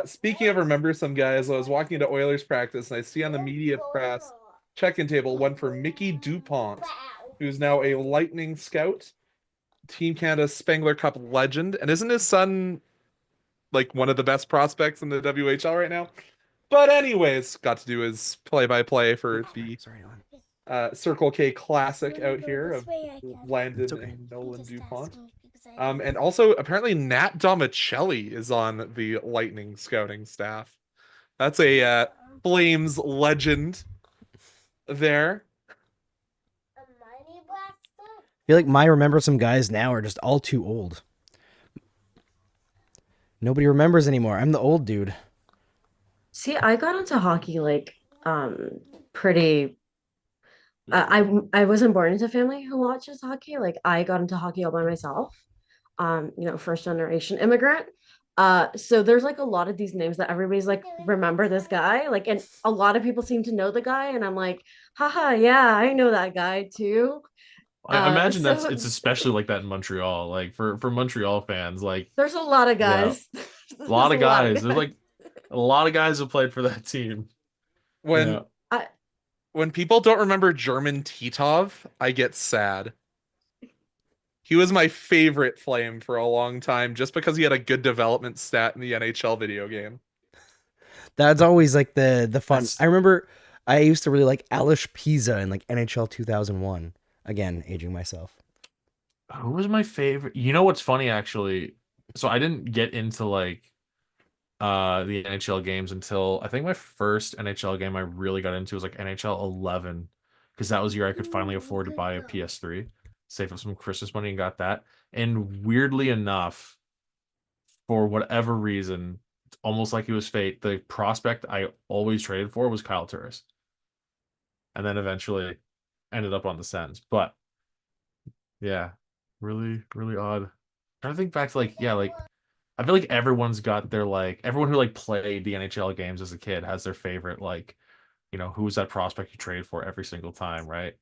Speaking of remember some guys, I was walking into Oilers practice and I see on the media press check-in table went for Mickey Dupont, who's now a Lightning scout, Team Canada Spengler Cup legend, and isn't his son like one of the best prospects in the WHL right now? But anyways, got to do his play-by-play for the Circle K Classic out here of Landon and Nolan Dupont. And also, apparently, Nat Domicelli is on the Lightning scouting staff. That's a Flames legend there. I feel like my remember some guys now are just all too old. Nobody remembers anymore. I'm the old dude. See, I got into hockey like pretty. I wasn't born into a family who watches hockey. Like I got into hockey all by myself. First generation immigrant. So there's like a lot of these names that everybody's like, remember this guy? Like, and a lot of people seem to know the guy, and I'm like, haha, yeah, I know that guy too. I imagine So it's especially like that in Montreal. Like for Montreal fans, like there's a lot of yeah, guys. a lot of guys. There's like a lot of guys who played for that team. When Yeah. when people don't remember German Titov, I get sad. He was my favorite Flame for a long time just because he had a good development stat in the NHL video game. That's always like the fun. That's- I remember I used to really like Alish Pisa in like NHL 2001. Again, aging myself. Who was my favorite? You know what's funny actually? So I didn't get into like the NHL games until I think my first NHL game I really got into was like NHL 11 because that was the year I could finally afford to buy a PS3, save up some Christmas money and got that. And weirdly enough, for whatever reason, it's almost like it was fate. The prospect I always traded for was Kyle Turris, and then eventually ended up on the Sens. But yeah, really, really odd. Trying to think back to like I feel like everyone's got their like everyone who like played the NHL games as a kid has their favorite like who's that prospect you trade for every single time, right?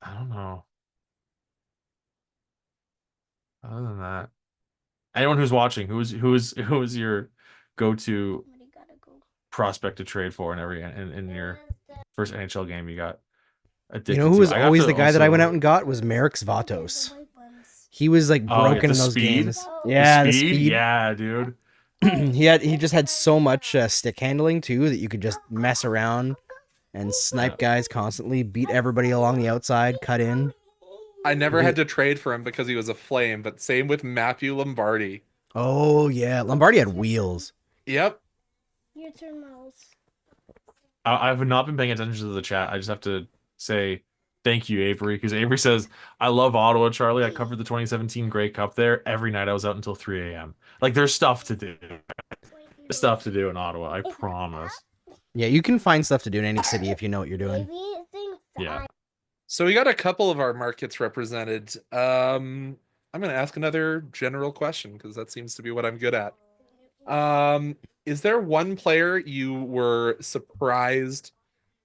I don't know. Other than that, anyone who's watching, who is your go-to prospect to trade for in in your first NHL game you got addicted You know who to? was I have always to the guy that I went also- out and got was Merrick Zvatos. He was like Oh, yeah, broken the in those speed? games. Yeah, the speed? speed. Yeah, dude. he just had so much stick handling too that you could just mess around and snipe guys constantly, beat everybody along the outside, cut in. I never had to trade for him because he was a Flame, but same with Matthew Lombardi. Oh yeah, Lombardi had wheels. Yep. Your turn, Miles. I've not been paying attention to the chat. I just have to say thank you, Avery, because Avery says, I love Ottawa, Charlie. I covered the 2017 Grey Cup there. Every night I was out until 3 a.m. Like, there's stuff to do. There's stuff to do in Ottawa, I promise. Yeah, you can find stuff to do in any city if you know what you're doing. Yeah. So we got a couple of our markets represented. I'm going to ask another general question because that seems to be what I'm good at. Is there one player you were surprised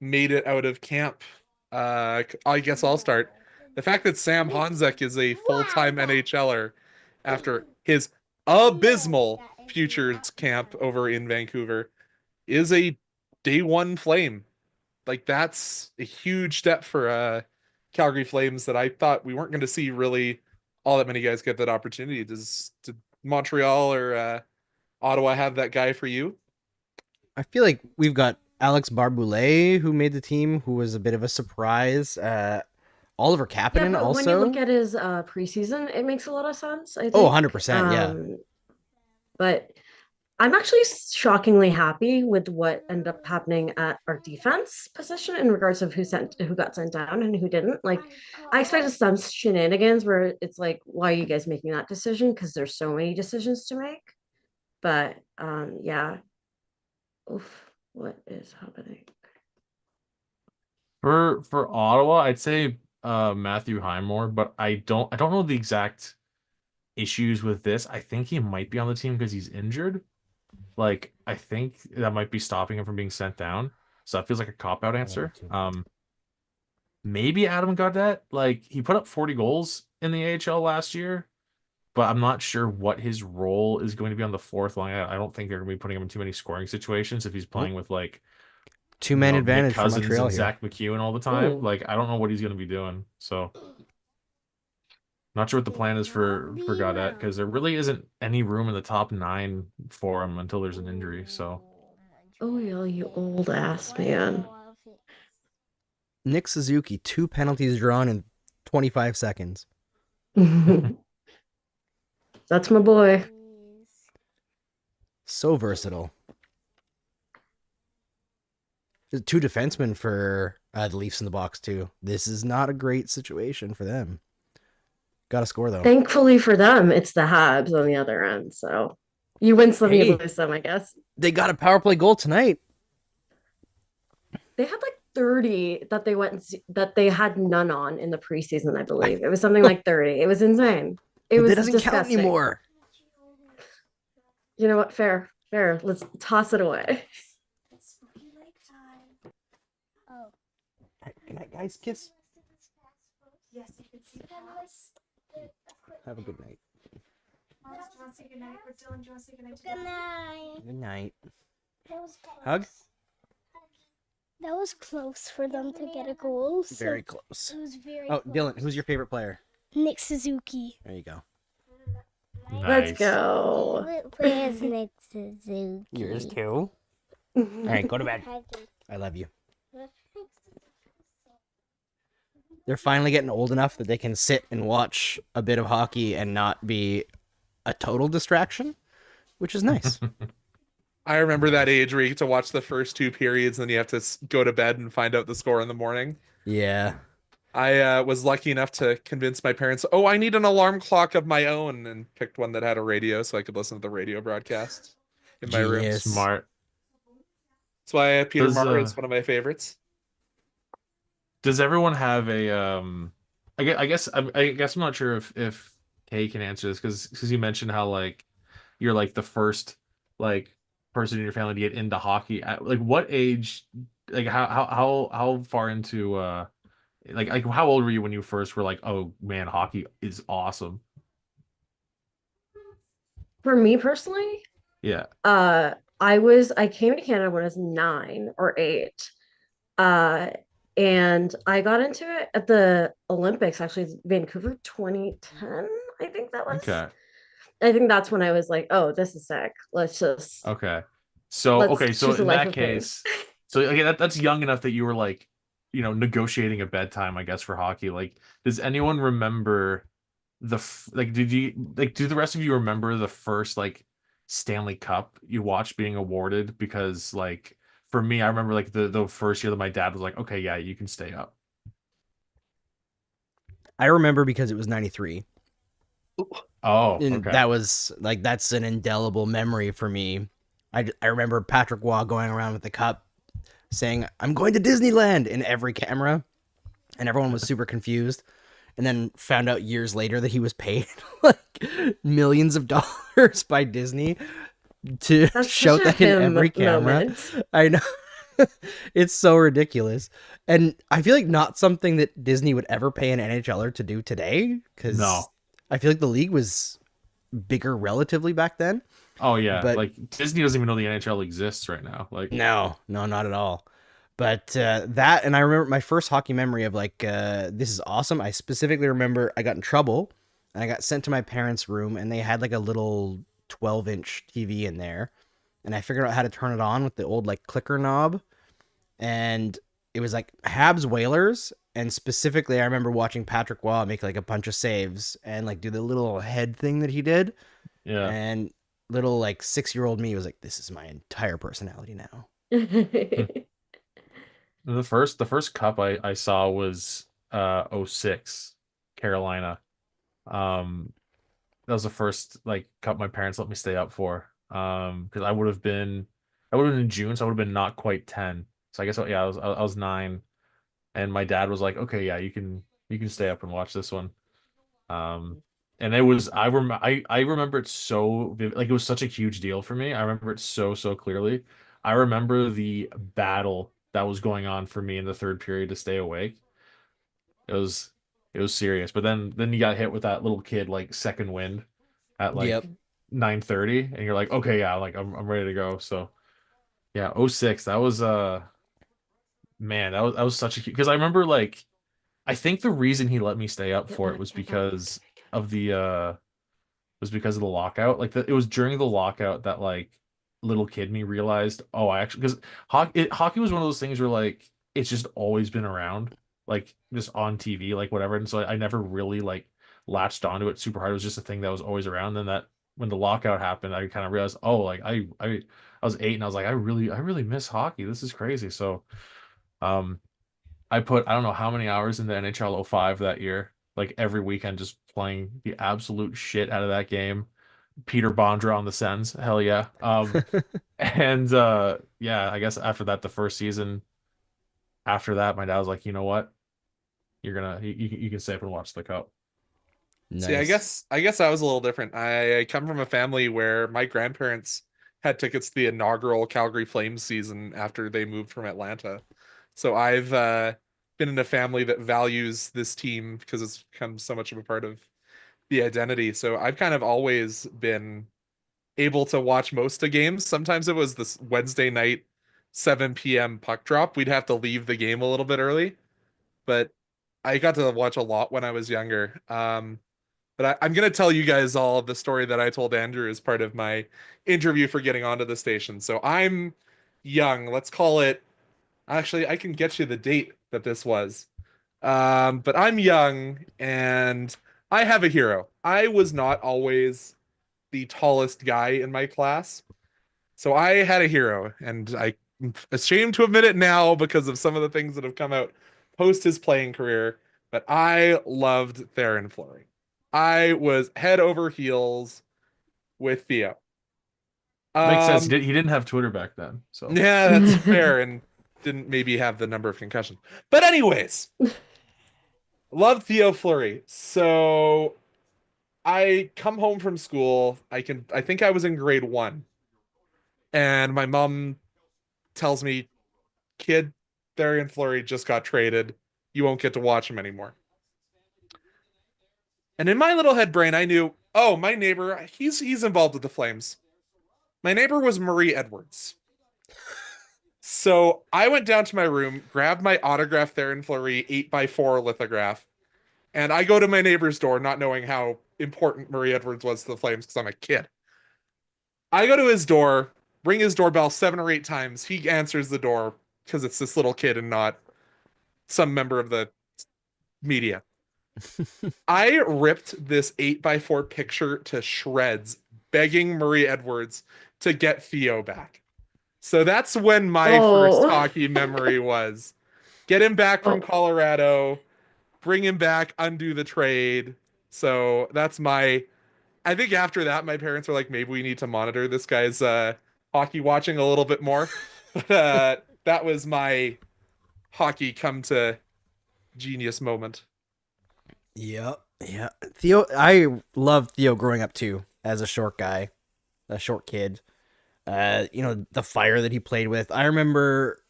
made it out of camp? I guess I'll start. The fact that Sam Honzek is a full-time NHLer after his abysmal futures camp over in Vancouver is a day one Flame. Like that's a huge step for Calgary Flames that I thought we weren't going to see really all that many guys get that opportunity. Did Montreal or Ottawa have that guy for you? I feel like we've got Alex Barboulay, who made the team, who was a bit of a surprise. Oliver Kapanen but also. when you look at his preseason, it makes a lot of sense. I think. Oh, 100%, yeah. But I'm actually shockingly happy with what ended up happening at our defense position in regards of who got sent down and who didn't. Like, I expected some shenanigans where it's like, why are you guys making that decision? Because there's so many decisions to make. But yeah. Oof, what is happening? For Ottawa, I'd say Matthew Highmore, but I don't know the exact issues with this. I think he might be on the team because he's injured. Like, I think that might be stopping him from being sent down. So that feels like a cop-out answer. Maybe Adam Gaudette. Like, he put up 40 goals in the AHL last year, but I'm not sure what his role is going to be on the fourth line. I don't think they're going to be putting him in too many scoring situations if he's playing with, like, Two-man Nick advantage for Cousins Montreal and here. Zach McEwen all the time. Ooh. Like I don't know what he's gonna be doing. So not sure what the plan is for Gaudette because there really isn't any room in the top 9 for him until there's an injury. So Oh, yeah, you old ass man. Nick Suzuki, 2 penalties drawn in 25 seconds. That's my boy. So versatile. There's 2 defensemen for the Leafs in the box, too. This is not a great situation for them. Got to score, though. Thankfully for them, it's the Habs on the other end. So you win some, Hey. you lose some, I guess. They got a power play goal tonight. They had like 30 that they that they had none on in the preseason, I believe. It was something like 30. It was insane. It was That doesn't count disgusting. anymore. You know what? Fair. Let's toss it away. Oh. Good night, guys. Kiss. Yes, you can see that. Have a good night. Do you want to say good night? Or Dylan, do you want to say good night? Good night. Good night. That was close. Hug? That was close for them to get a goal. So Very close. It was very Oh, close. Dylan, who's your favorite player? Nick Suzuki. There you go. Let's nice. go. Favorite player is Nick Suzuki. Yours too. All right, go to bed. Huggy. I love you. They're finally getting old enough that they can sit and watch a bit of hockey and not be a total distraction, which is nice. I remember that age where you get to watch the first 2 periods, and then you have to go to bed and find out the score in the morning. Yeah. I was lucky enough to convince my parents, oh, I need an alarm clock of my own, and picked one that had a radio so I could listen to the radio broadcast in my room. Genius. Smart. That's why Peter Does, Margaret's one of my favorites. Does everyone have a I guess I'm not sure if Kay can answer this because you mentioned how like you're like the first like person in your family to get into hockey at like what age, like how far into like how old were you when you first were like, oh man, hockey is awesome? For me personally, Yeah. I came to Canada when I was 9 or 8. And I got into it at the Olympics, actually, Vancouver 2010, I think that was. Okay. I think that's when I was like, oh, this is sick. Let's just Okay. So let's okay, so choose a in life that of pain. case, so okay, that's young enough that you were like, you know, negotiating a bedtime, I guess, for hockey. Like, does anyone remember like do the rest of you remember the first like Stanley Cup you watched being awarded? Because like for me, I remember like the first year that my dad was like, okay, yeah, you can stay up. I remember because it was 93. Oh, And okay. that was like, that's an indelible memory for me. I remember Patrick Waugh going around with the cup saying, I'm going to Disneyland in every camera. And everyone was super confused. And then found out years later that he was paid like millions of dollars by Disney to That's show such a that in him every camera. moment. I know. It's so ridiculous. And I feel like not something that Disney would ever pay an NHLer to do today. Because No. I feel like the league was bigger relatively back then. Oh yeah, But- like Disney doesn't even know the NHL exists right now. Like No, not at all. But that, and I remember my first hockey memory of like, this is awesome. I specifically remember I got in trouble and I got sent to my parents' room and they had like a little 12-inch TV in there. And I figured out how to turn it on with the old like clicker knob. And it was like Habs Whalers. And specifically, I remember watching Patrick Waugh make like a bunch of saves and like do the little head thing that he did. yeah. And little like 6-year-old me was like, this is my entire personality now. The first cup I saw was 06 Carolina. That was the first like cup my parents let me stay up for. Because I would have been in June, so I would have been not quite 10. So I guess I was 9, and my dad was like, okay, yeah, you can stay up and watch this one. And it was I remember it so like it was such a huge deal for me. I remember it so clearly. I remember the battle that was going on for me in the third period to stay awake. It was serious. But then you got hit with that little kid like second wind at like Yep. 9:30, and you're like, okay, yeah, like I'm ready to go. So yeah, 06, that was man, that was such a cute, because I remember like I think the reason he let me stay up for it was because of the lockout. Like it was during the lockout that like little kid me realized, oh, I actually, because hockey was one of those things where like it's just always been around, like just on TV, like whatever. And so I never really like latched onto it super hard. It was just a thing that was always around. Then that when the lockout happened, I kind of realized, oh, like I was 8 and I was like, I really miss hockey. This is crazy. So um I put I don't know how many hours into NHL '05 that year, like every weekend just playing the absolute shit out of that game. Peter Bondra on the Sens, hell yeah. And yeah, I guess after that, the first season after that, my dad was like, you know what, you can stay up and watch the cup. See, I Nice. guess I was a little different. I come from a family where my grandparents had tickets to the inaugural Calgary Flames season after they moved from Atlanta. So I've been in a family that values this team because it's become so much of a part of the identity. So I've kind of always been able to watch most of games. Sometimes it was this Wednesday night 7 p.m. puck drop. We'd have to leave the game a little bit early, but I got to watch a lot when I was younger. But I'm going to tell you guys all the story that I told Andrew as part of my interview for getting onto the station. So I'm young. Let's call it. Actually, I can get you the date that this was. But I'm young and I have a hero. I was not always the tallest guy in my class. So I had a hero, and I'm ashamed to admit it now because of some of the things that have come out post his playing career. But I loved Theoren Fleury. I was head over heels with Theo. Makes sense. He didn't have Twitter back then, so Yeah, that's fair, and didn't maybe have the number of concussions. But anyways, love Theo Fleury. So I come home from school. I think I was in grade 1. And my mom tells me, "Kid, Therian Fleury just got traded. You won't get to watch him anymore." And in my little head brain, I knew, oh, my neighbor, he's involved with the Flames. My neighbor was Marie Edwards. So I went down to my room, grabbed my autographed Theoren Fleury 8x4 lithograph, and I go to my neighbor's door, not knowing how important Marie Edwards was to the Flames because I'm a kid. I go to his door, ring his doorbell 7 or 8 times. He answers the door because it's this little kid and not some member of the media. I ripped this 8x4 picture to shreds, begging Marie Edwards to get Theo back. So that's when my first hockey memory was. Get him back from Colorado, bring him back, undo the trade. So that's my... I think after that, my parents were like, maybe we need to monitor this guy's hockey watching a little bit more. But that was my hockey come to genius moment. Yep. Yeah. Theo, I loved Theo growing up too, as a short guy, a short kid. The fire that he played with. I remember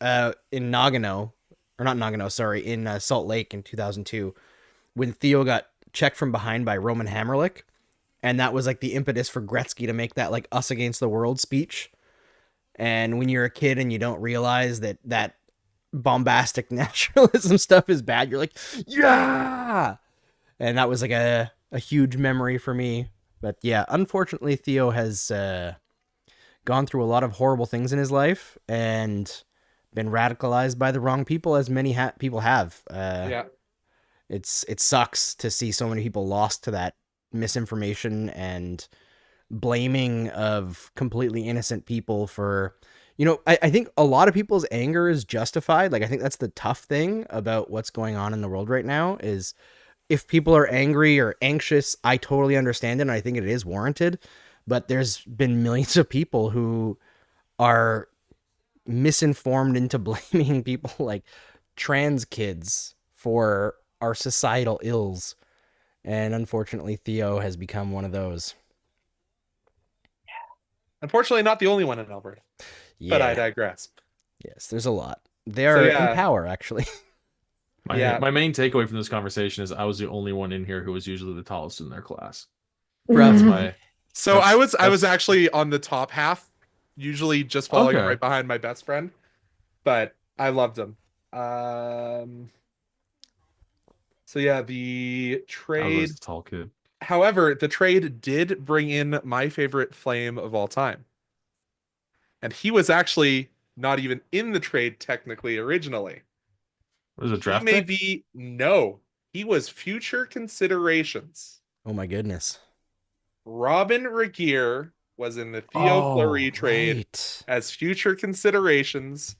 in Nagano, or not Nagano, sorry, in Salt Lake in 2002, when Theo got checked from behind by Roman Hamrlik, and that was like the impetus for Gretzky to make that like us against the world speech. And when you're a kid and you don't realize that bombastic nationalism stuff is bad, you're like, yeah. And that was like a huge memory for me. But yeah, unfortunately, Theo has gone through a lot of horrible things in his life and been radicalized by the wrong people, as many people have. Yeah. It sucks to see so many people lost to that misinformation and blaming of completely innocent people for, I think a lot of people's anger is justified. Like, I think that's the tough thing about what's going on in the world right now is if people are angry or anxious, I totally understand it. And I think it is warranted, but there's been millions of people who are misinformed into blaming people like trans kids for our societal ills. And unfortunately, Theo has become one of those. Unfortunately, not the only one in Alberta. Yeah. But I digress. Yes, there's a lot. They are in power, actually. My main takeaway from this conversation is I was the only one in here who was usually the tallest in their class. That's I was actually on the top half, usually just falling right behind my best friend, but I loved him. So yeah, the I was trade. a tall kid. However, the trade did bring in my favorite Flame of all time. And he was actually not even in the trade technically originally. Was it a He draft made pick? no, he was future considerations. Oh my goodness. Robin Regier was in the Theo Fleury trade Right. as future considerations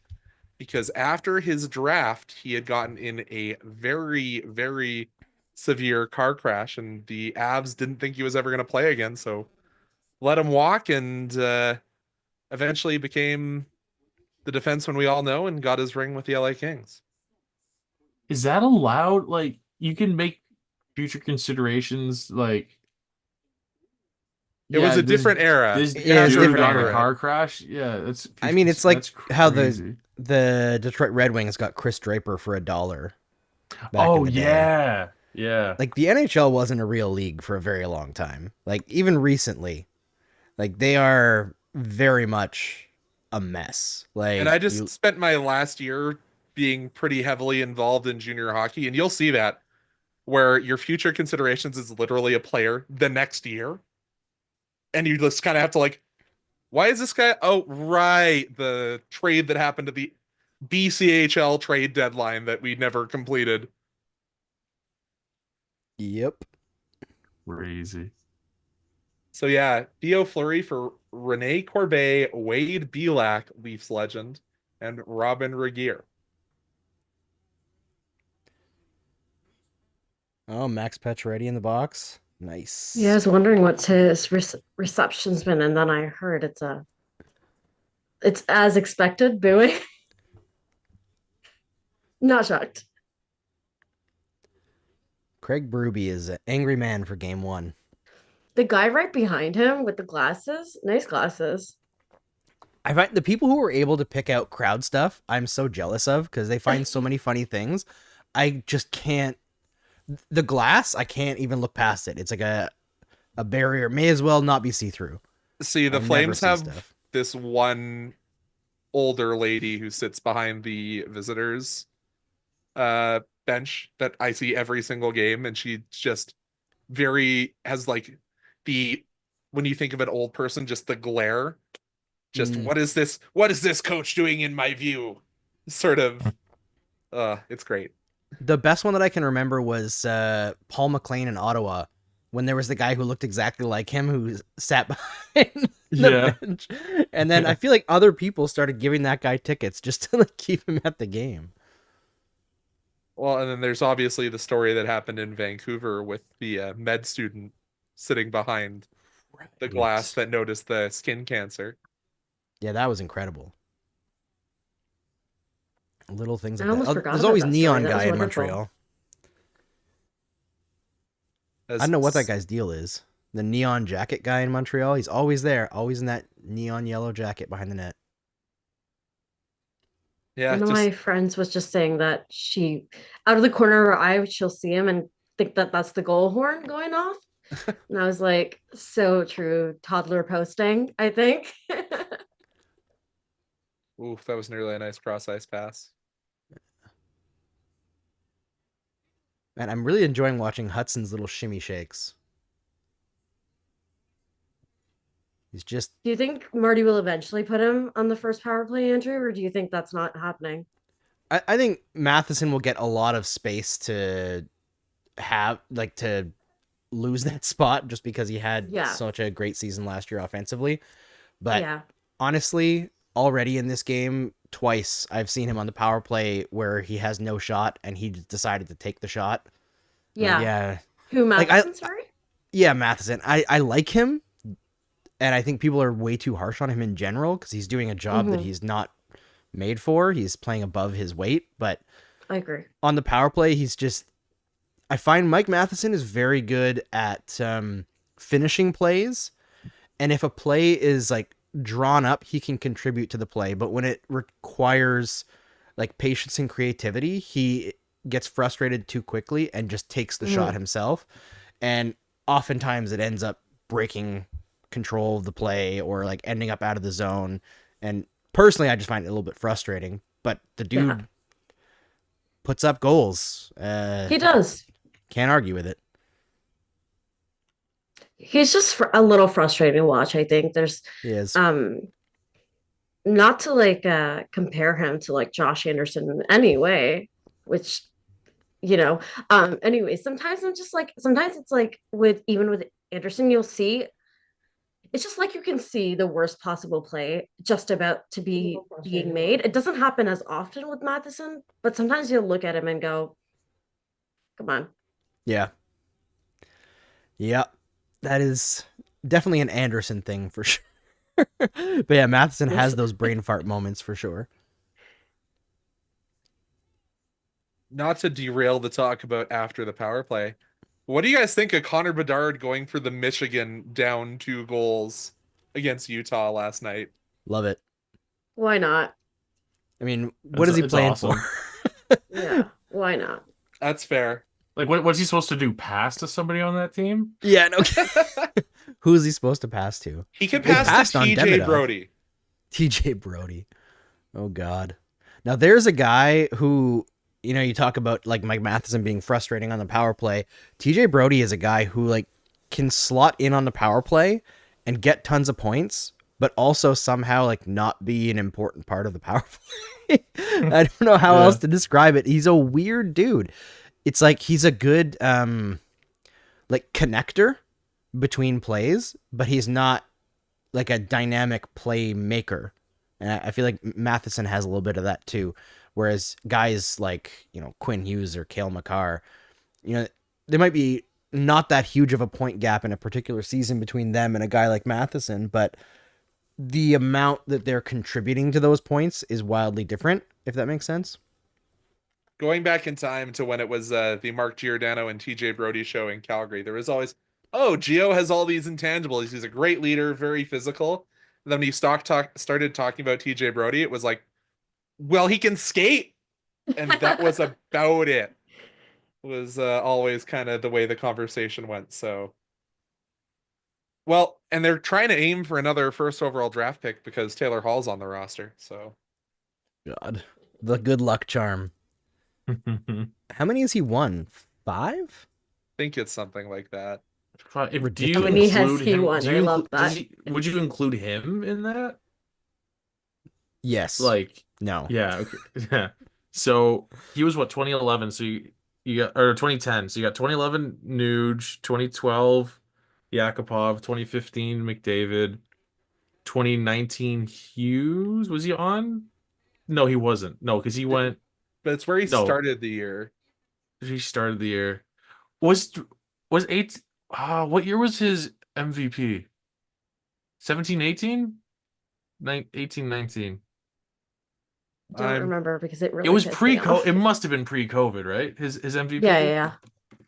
because after his draft, he had gotten in a very, very severe car crash, and the Avs didn't think he was ever going to play again, so let him walk, and eventually became the defenseman we all know and got his ring with the LA Kings. Is that allowed? Like, you can make future considerations, like. It was a different era. This Yeah, it's a dude different got in era. a car crash. Yeah, that's. I mean, it's like that's how crazy. the Detroit Red Wings got Chris Draper for $1 back in Oh the day. yeah, yeah. Like the NHL wasn't a real league for a very long time. Like even recently, like they are very much a mess. Like, And I just spent my last year being pretty heavily involved in junior hockey, and you'll see that where your future considerations is literally a player the next year. And you just kind of have to like, why is this guy? Oh, right. The trade that happened to the BCHL trade deadline that we never completed. Yep. Crazy. So yeah, Theo Fleury for Rene Corbet, Wade Belak, Leafs legend, and Robin Regier. Oh, Max Pacioretty in the box. Nice. Yeah, I was wondering what's his reception's been, and then I heard it's as expected, booing. Not shocked. Craig Berube is an angry man for game 1. The guy right behind him with the glasses, nice glasses. I find the people who are able to pick out crowd stuff, I'm so jealous of because they find so many funny things. I just can't. The glass, I can't even look past it. It's like a barrier. May as well not be see-through. See, the I never Flames see have stuff. this one older lady who sits behind the visitors bench that I see every single game, and she just has like when you think of an old person, just the glare. Just what is this coach doing in my view? Sort of it's great. The best one that I can remember was Paul McLean in Ottawa, when there was the guy who looked exactly like him who sat behind the bench. And then I feel like other people started giving that guy tickets just to like keep him at the game. Well, and then there's obviously the story that happened in Vancouver with the med student sitting behind the glass that noticed the skin cancer. Yeah, that was incredible. Little things I like almost that. forgot There's about always that Neon story. That was Guy in wonderful. Montreal. I don't know what that guy's deal is. The neon jacket guy in Montreal. He's always there, always in that neon yellow jacket behind the net. Yeah, One of my friends was just saying that she, out of the corner of her eye, she'll see him and think that that's the goal horn going off. And I was like, so true. Toddler posting, I think. Oof, that was nearly a nice cross ice pass. Man, I'm really enjoying watching Hudson's little shimmy shakes. He's just... Do you think Marty will eventually put him on the first power play, Andrew, or do you think that's not happening? I think Matheson will get a lot of space to have, like, to lose that spot just because he had such a great season last year offensively. But honestly, already in this game, twice I've seen him on the power play where he has no shot and he decided to take the shot. Yeah. Who, Matheson, sorry? Yeah, Matheson. I like him, and I think people are way too harsh on him in general because he's doing a job that he's not made for. He's playing above his weight, but I agree. On the power play, he's just... I find Mike Matheson is very good at finishing plays, and if a play is like drawn up, he can contribute to the play. But when it requires like patience and creativity, he gets frustrated too quickly and just takes the shot himself. And oftentimes it ends up breaking control of the play or like ending up out of the zone. And personally, I just find it a little bit frustrating. But the dude, puts up goals. He does. Can't argue with it. He's just a little frustrating to watch. I think there's He is. not to like compare him to like Josh Anderson in any way, which anyway, sometimes it's like with Anderson, you'll see it's just like you can see the worst possible play just about to be being made. It doesn't happen as often with Matheson, but sometimes you'll look at him and go, come on. Yeah. That is definitely an Anderson thing for sure. But yeah, Matheson has those brain fart moments for sure. Not to derail the talk about after the power play, what do you guys think of Connor Bedard going for the Michigan down 2 goals against Utah last night? Love it. Why not? I mean, what is he playing for? Yeah, why not? That's fair. Like, what's he supposed to do? Pass to somebody on that team? Yeah, no. Who is he supposed to pass to? He can pass to TJ Brody. TJ Brody. Oh, God. Now, there's a guy who, you talk about like Mike Matheson being frustrating on the power play. TJ Brody is a guy who like can slot in on the power play and get tons of points, but also somehow like not be an important part of the power play. I don't know how else to describe it. He's a weird dude. It's like he's a good like connector between plays, but he's not like a dynamic playmaker. And I feel like Matheson has a little bit of that too. Whereas guys like, Quinn Hughes or Cale Makar, there might be not that huge of a point gap in a particular season between them and a guy like Matheson, but the amount that they're contributing to those points is wildly different, if that makes sense. Going back in time to when it was the Mark Giordano and TJ Brody show in Calgary, there was always, Gio has all these intangibles. He's a great leader, very physical. And then when you started talking about TJ Brody, it was like, well, he can skate. And that was about it. It was always kind of the way the conversation went. So, well, and they're trying to aim for another first overall draft pick because Taylor Hall's on the roster. So, God, the good luck charm. How many has he won? 5? I think it's something like that. Do you How many has include he him? won? I love that. Would you include him in that? Yes. Like, no. Yeah. Okay. Yeah. So he was 2011. So you got, or 2010. So you got 2011 Nuge, 2012 Yakupov, 2015 McDavid, 2019 Hughes. Was he on? No, he wasn't. No, because he went. But it's where he started the year. He started the year. Was 8? What year was his MVP? 17, 18? 18, 19. I don't remember because it really It was pissed me pre-COVID. off. It must have been pre-COVID, right? His MVP.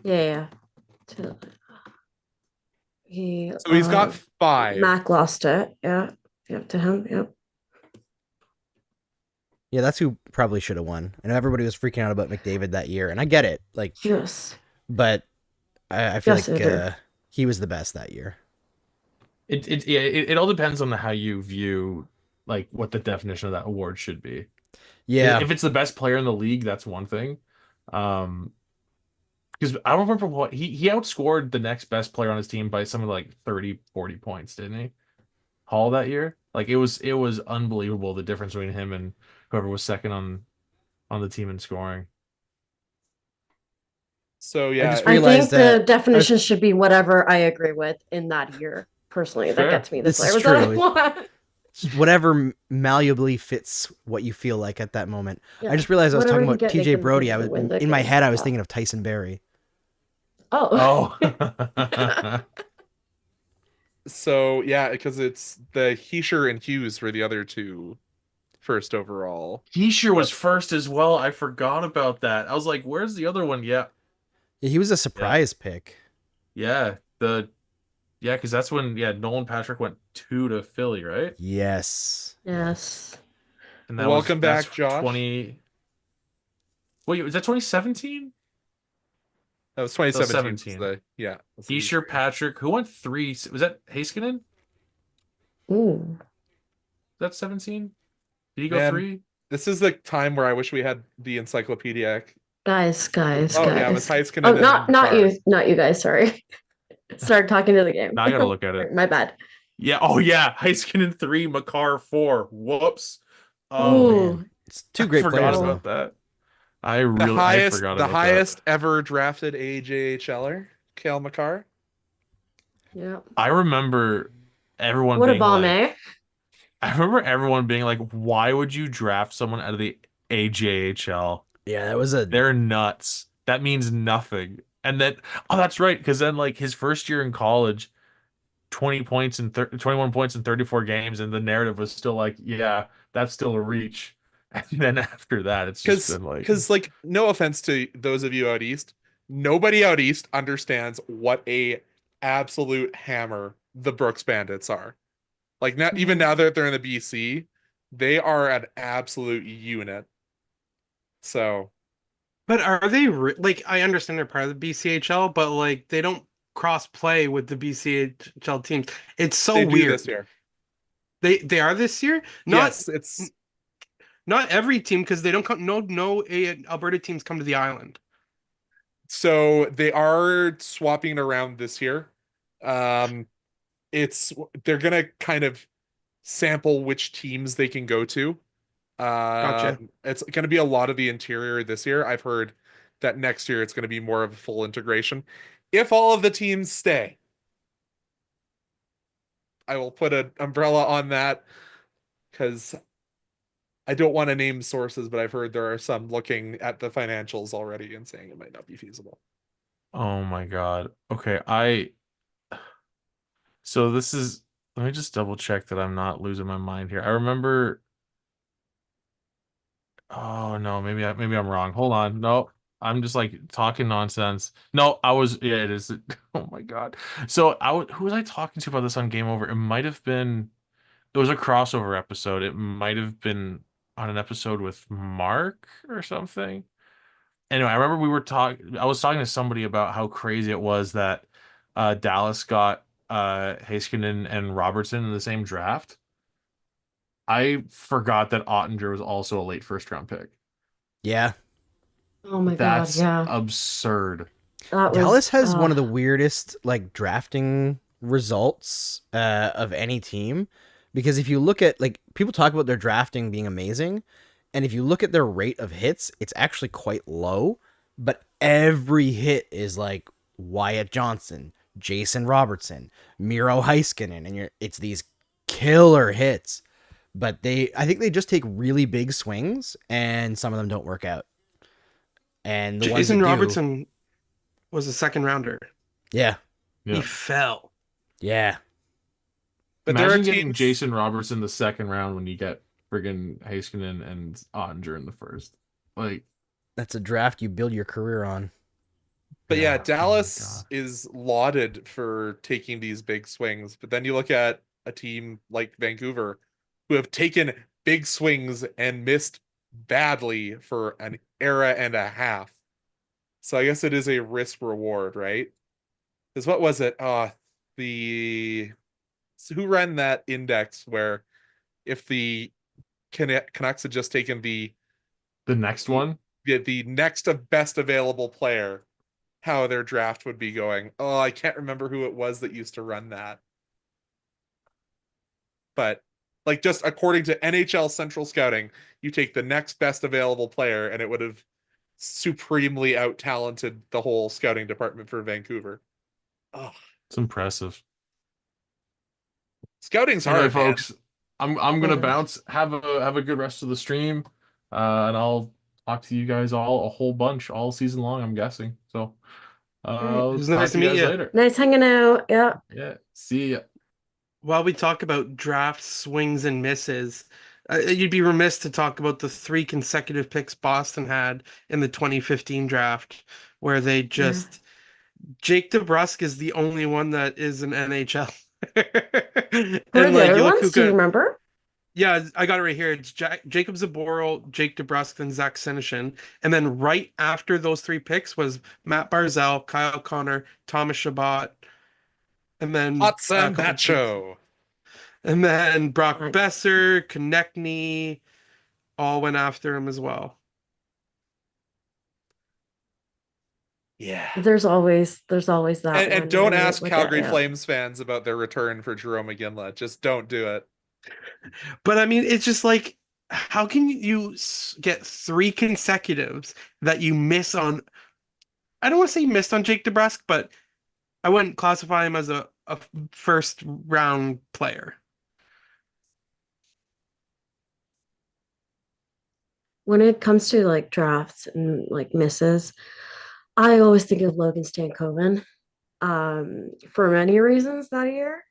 Yeah. So he's got 5. Mac lost it. Yeah. Yep. To him. Yep. Yeah, that's who probably should have won. I know everybody was freaking out about McDavid that year, and I get it. Like, yes, but I feel like he was the best that year. It all depends on how you view like what the definition of that award should be. Yeah, if it's the best player in the league, that's one thing. Because I don't remember what he outscored the next best player on his team by something like 30, 40 points, didn't he? Hall that year, like it was unbelievable the difference between him and whoever was second on the team in scoring. So yeah, I think the definition should be whatever I agree with in that year. Personally, that gets me the players that I want. Whatever malleably fits what you feel like at that moment. Yeah. I just realized I was Whatever talking about you get, TJ Brody. In my head, I was yeah. thinking of Tyson Barrie. Oh. So yeah, because it's the Heischer and Hughes were the other 2 first overall. Heischer was first as well. I forgot about that. I was like, "Where's the other one?" Yeah, he was a surprise pick. Yeah, because that's when Nolan Patrick went 2 to Philly, right? Yes. And that Welcome back, Josh. 20. Wait, was that 2017? That was 2017. Yeah. Heischer, Patrick. Who went 3? Was that Heiskanen? Ooh. That 17? Did he go 3? This is the time where I wish we had the encyclopedic Guys. Oh yeah, it was Heiskanen. Oh, and not Makar. you guys. Sorry. Started talking to the game. Now I gotta look at it. My bad. Yeah. Oh yeah. Heiskanen 3, Makar 4. Whoops. Oh Ooh. man. It's two I great forgot players about though. that. I The really highest, forgot the about highest ever drafted AJHLer, Cale Makar. Yeah. that. I remember everyone What a being bomb, like, eh? I remember everyone being like, why would you draft someone out of the AJHL? Yeah, that was a They're nuts. That means nothing. And then, oh, that's right. Because then, like, his first year in college, 20 points and 21 points in 34 games, and the narrative was still like, yeah, that's still a reach. And then after that, it's just been like, Because like, no offense to those of you out east, nobody out east understands what a absolute hammer the Brooks Bandits are. Like now, even now that they're in the BC, they are an absolute unit. So But are they like? I understand they're part of the BCHL, but like they don't cross play with the BCHL teams. It's so they do weird. this year. They are this year. Not Yes, it's not every team because they don't come. No, Alberta teams come to the island. so they are swapping it around this year. They're gonna kind of sample which teams they can go to. Gotcha. It's going to be a lot of the interior this year. I've heard that next year it's going to be more of a full integration. If all of the teams stay, I will put an umbrella on that because I don't want to name sources, but I've heard there are some looking at the financials already and saying it might not be feasible. oh my God. Okay, so this is, let me just double check that I'm not losing my mind here. I remember, oh no, maybe I'm wrong. Hold on. No, I'm just like talking nonsense. No, yeah, it is. Oh my God. So who was I talking to about this on Game Over? It was a crossover episode. It might have been on an episode with Mark or something. Anyway, I remember I was talking to somebody about how crazy it was that Dallas got Heiskanen and Robertson in the same draft. I forgot that Ottinger was also a late first round pick. yeah. Oh my God, That's yeah. absurd. Dallas has one of the weirdest like drafting results of any team, because if you look at, like, people talk about their drafting being amazing, and if you look at their rate of hits, it's actually quite low, but every hit is like Wyatt Johnson, Jason Robertson, Miro Heiskanen, and it's these killer hits. But I think they just take really big swings, and some of them don't work out. And the ones that Jason do, Robertson was a second rounder. yeah, He Yeah. fell. yeah. But there are Imagine getting teams. Jason Robertson the second round when you get friggin' Heiskanen and Ottinger in the first. Like, That's a draft you build your career on. But yeah, oh my Dallas God. is lauded for taking these big swings. But then you look at a team like Vancouver, who have taken big swings and missed badly for an era and a half. So I guess it is a risk reward, right? Because what was it? Who ran that index where if the Canucks had just taken the next one? the next of best available player, how their draft would be going. Oh, I can't remember who it was that used to run that. But like, just according to NHL Central Scouting, you take the next best available player and it would have supremely out-talented the whole scouting department for Vancouver. Oh, It's impressive. scouting's Anyway, hard, man. folks, I'm gonna Yeah. bounce. Have a good rest of the stream. And I'll talk to you guys all a whole bunch all season long, I'm guessing. So Great. It was talk nice to to you meet guys you. later. Nice hanging out. Yeah. Yeah. See ya. While we talk about draft swings and misses, you'd be remiss to talk about the 3 consecutive picks Boston had in the 2015 draft, where they just Jake DeBrusk is the only one that is an NHL. Who are And the like other you look ones? who Do you got, remember? yeah, I got it right here. It's Jacob Zaboral, Jake DeBrusk, and Zach Senyshyn. And then right after those 3 picks was Matt Barzal, Kyle Connor, Thomas Chabot, and then Hot a couple Bacho. and then Brock Nice. Besser, Konechny, all went after him as well. Yeah. There's always that And one don't when you ask look at Calgary it. Flames fans about their return for Jerome McGinley. Just don't do it. But I mean, it's just like, how can you get 3 consecutives that you miss on? I don't want to say missed on Jake DeBrusk, but I wouldn't classify him as a first round player. When it comes to like drafts and like misses, I always think of Logan Stankoven for many reasons that year.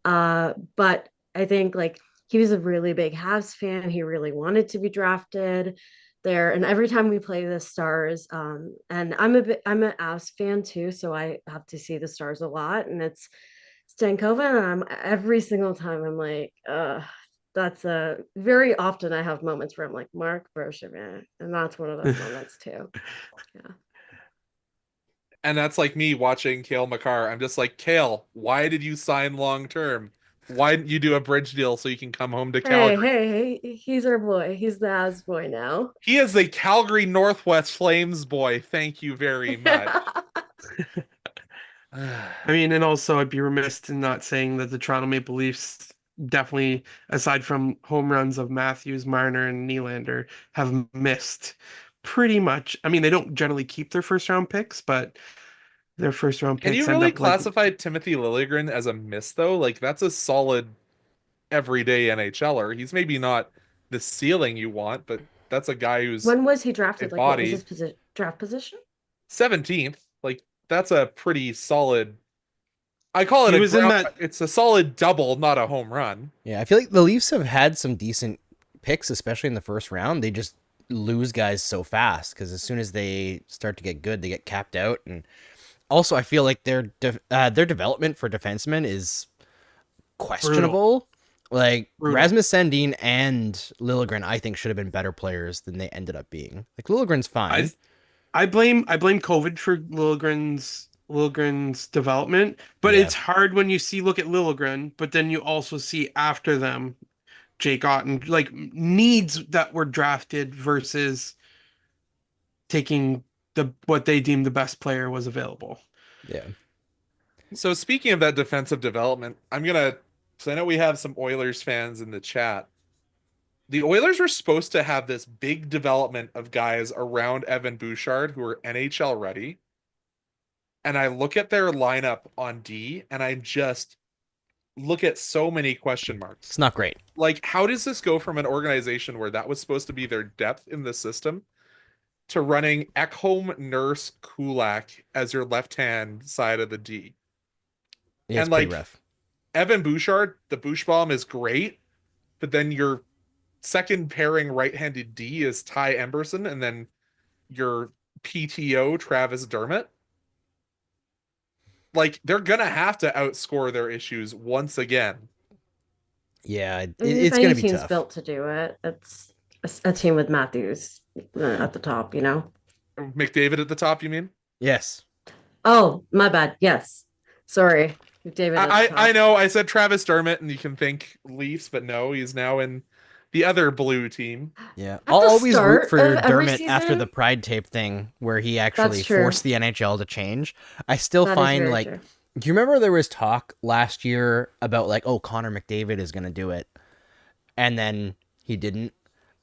But I think like he was a really big Habs fan. He really wanted to be drafted there. And every time we play the Stars, and I'm an Avs fan too, so I have to see the Stars a lot. And it's Stankoven, and every single time I'm like, that's a very often I have moments where I'm like, Mark Berkshire, man. And that's one of those moments too. Yeah. And that's like me watching Cale Makar. I'm just like, Cale, why did you sign long term? Why didn't you do a bridge deal so you can come home to Calgary? Hey, he's our boy. He's the Avs boy now. He is a Calgary Northwest Flames boy. Thank you very much. I mean, and also I'd be remiss in not saying that the Toronto Maple Leafs definitely, aside from home runs of Matthews, Marner, and Nylander, have missed pretty much. I mean, they don't generally keep their first round picks, but their first round Can picks you end really up like, classify Timothy Liljegren as a miss though? Like that's a solid everyday NHLer. He's maybe not the ceiling you want, but that's a guy who's When was he a drafted? Like, what was body. his draft position? 17th. Like that's a pretty solid. I call it He was in that- It's a solid double, not a home run. Yeah, I feel like the Leafs have had some decent picks, especially in the first round. They just lose guys so fast because as soon as they start to get good, they get capped out. And also, I feel like their development for defensemen is questionable. Like Brutal. Rasmus Sandin and Liljegren, I think should have been better players than they ended up being. Like Liljegren's fine. I blame COVID for Liljegren's development, but Yeah. it's hard when you look at Liljegren, but then you also see after them Jake Otten, like needs that were drafted versus taking what they deemed the best player was available. Yeah. So speaking of that defensive development, so I know we have some Oilers fans in the chat. The Oilers were supposed to have this big development of guys around Evan Bouchard who are NHL ready. And I look at their lineup on D and I just look at so many question marks. It's not great. Like, how does this go from an organization where that was supposed to be their depth in the system to running Ekholm, Nurse, Kulak as your left-hand side of the D? Yeah, it's And, pretty like, rough. Evan Bouchard, the Bouch bomb is great, but then your second pairing right-handed D is Ty Emberson, and then your PTO, Travis Dermott. Like, they're gonna have to outscore their issues once again. Yeah, If it's any going to be team's tough. built to do it, it's a team with Matthews at the top, you know? McDavid at the top, you mean? Yes. Oh, my bad. Yes. Sorry. David. I know I said Travis Dermott and you can think Leafs, but no, he's now in the other blue team. Yeah. At I'll the always root start for of every Dermott after season? the Pride tape thing where he actually That's true. forced the NHL to change. I still That is find very like true. do you remember there was talk last year about like, oh, Connor McDavid is going to do it, and then he didn't.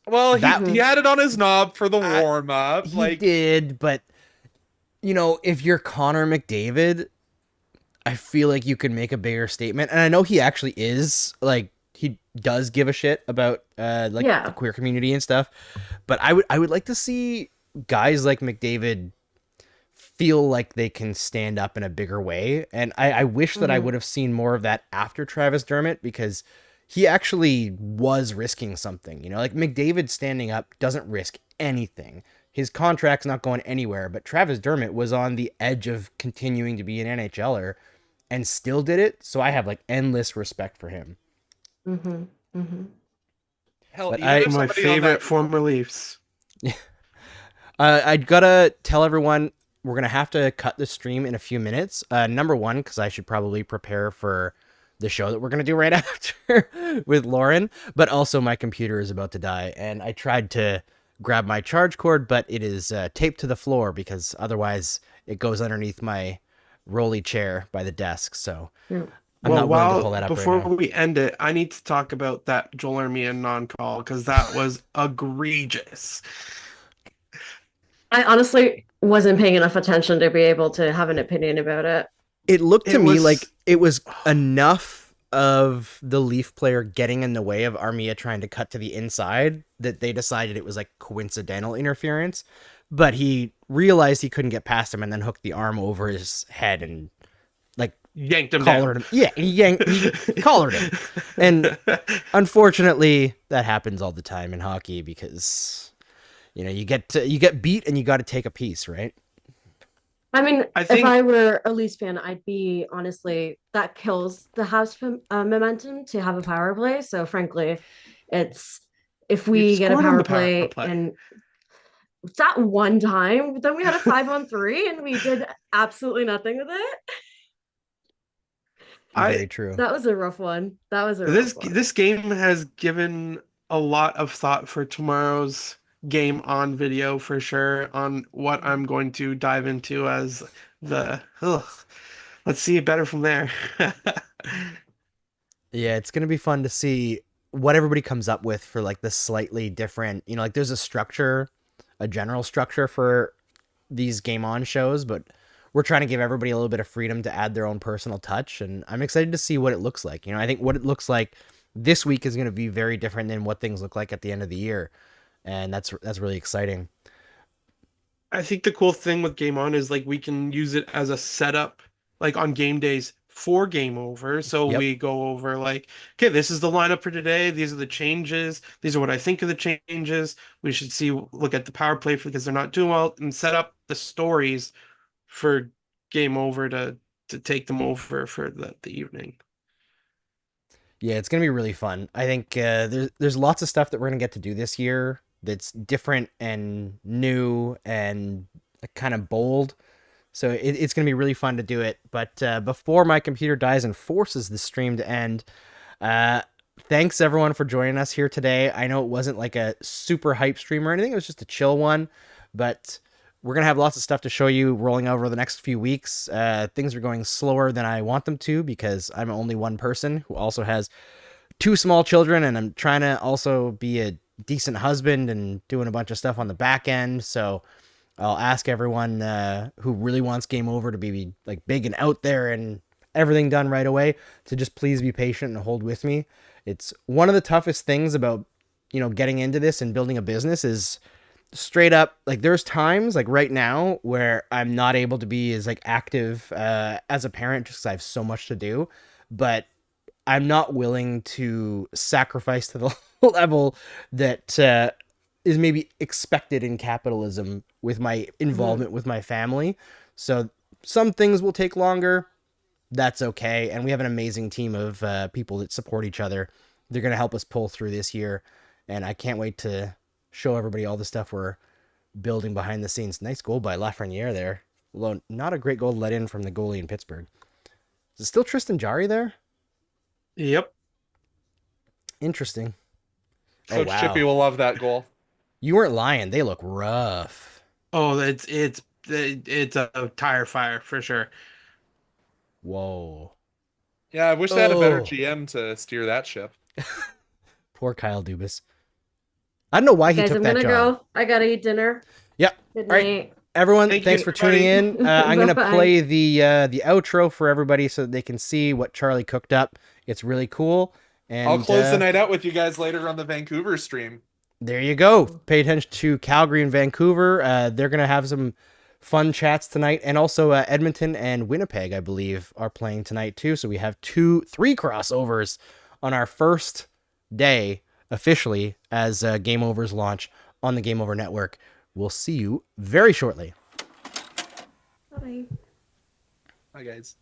Well, That- he had it on his knob for the I- warm up. He Like, did, but you know, if you're Connor McDavid, I feel like you could make a bigger statement. And I know he actually is, like, he does give a shit about Yeah. the queer community and stuff. But I would like to see guys like McDavid feel like they can stand up in a bigger way. And I wish that I would have seen more of that after Travis Dermott, because he actually was risking something. You know, like McDavid standing up doesn't risk anything. His contract's not going anywhere, but Travis Dermott was on the edge of continuing to be an NHLer and still did it. So I have like endless respect for him. Mm-hmm. Mm-hmm. hell, But even I- if My somebody on favorite that- former Leafs. I gotta tell everyone we're gonna have to cut the stream in a few minutes. Number one, because I should probably prepare for the show that we're gonna do right after with Lauren. But also my computer is about to die, and I tried to grab my charge cord, but it is taped to the floor because otherwise it goes underneath my rolly chair by the desk. So I'm not willing to pull that up before right now. we end it, I need to talk about that Joel Armia non-call because that was egregious. I honestly wasn't paying enough attention to be able to have an opinion about it. It looked to It me was- like it was enough of the Leaf player getting in the way of Armia trying to cut to the inside that they decided it was like coincidental interference. But he realized he couldn't get past him and then hooked the arm over his head and like Yanked him collared down. him. Yeah, he collared him. And unfortunately, that happens all the time in hockey because you get beat and you got to take a piece, right? I mean, I think- if I were a Leafs fan, I'd be honestly, that kills the Habs momentum to have a power play. So frankly, it's if we We've get a scored on power the power play play. and that one time, then we had a 5-on-3 and we did absolutely nothing with it. Very true. That was a rough one. That was a rough one. This game has given a lot of thought for tomorrow's game on video for sure on what I'm going to dive into as the let's see it better from there. Yeah, it's gonna be fun to see what everybody comes up with for like the slightly different, like there's a general structure for these game on shows, but we're trying to give everybody a little bit of freedom to add their own personal touch, and I'm excited to see what it looks like. I think what it looks like this week is going to be very different than what things look like at the end of the year, and that's really exciting. I think the cool thing with Game On is like we can use it as a setup like on game days for Game Over. So Yep. we go over like, okay, this is the lineup for today. These are the changes. These are what I think of the changes. We should look at the power play because they're not doing well and set up the stories for Game Over to take them over for the evening. Yeah, it's going to be really fun. I think there's lots of stuff that we're going to get to do this year that's different and new and kind of bold. So it's going to be really fun to do it. But before my computer dies and forces the stream to end, thanks everyone for joining us here today. I know it wasn't like a super hype stream or anything. It was just a chill one. But we're going to have lots of stuff to show you rolling over the next few weeks. Things are going slower than I want them to because I'm only one person who also has 2 small children, and I'm trying to also be a decent husband and doing a bunch of stuff on the back end. So I'll ask everyone who really wants Game Over to be like big and out there and everything done right away to just please be patient and hold with me. It's one of the toughest things about, getting into this and building a business is straight up, like there's times like right now where I'm not able to be as like active as a parent just because I have so much to do, but I'm not willing to sacrifice to the level that is maybe expected in capitalism with my involvement with my family. So some things will take longer. That's okay. And we have an amazing team of people that support each other. They're going to help us pull through this year. And I can't wait to show everybody all the stuff we're building behind the scenes. Nice goal by Lafreniere there. Although not a great goal let in from the goalie in Pittsburgh. Is it still Tristan Jarry there? Yep. Interesting. Coach wow. Chippy will love that goal. You weren't lying. They look rough. Oh, it's a tire fire for sure. Whoa. Yeah, I wish they had a better Oh. GM to steer that ship. Poor Kyle Dubas. I don't know why he Guys, took I'm that gonna job. go. I gotta eat dinner. Yep. Good All right. night. Everyone, Thank thanks you, for tuning everybody. in. I'm going to Bye-bye. play the outro for everybody so that they can see what Charlie cooked up. It's really cool. And I'll close the night out with you guys later on the Vancouver stream. there you go. Pay attention to Calgary and Vancouver. They're going to have some fun chats tonight. And also Edmonton and Winnipeg, I believe, are playing tonight too. So we have 3 crossovers on our first day officially as Game Overs launch on the Game Over Network. We'll see you very shortly. Bye. Bye, guys.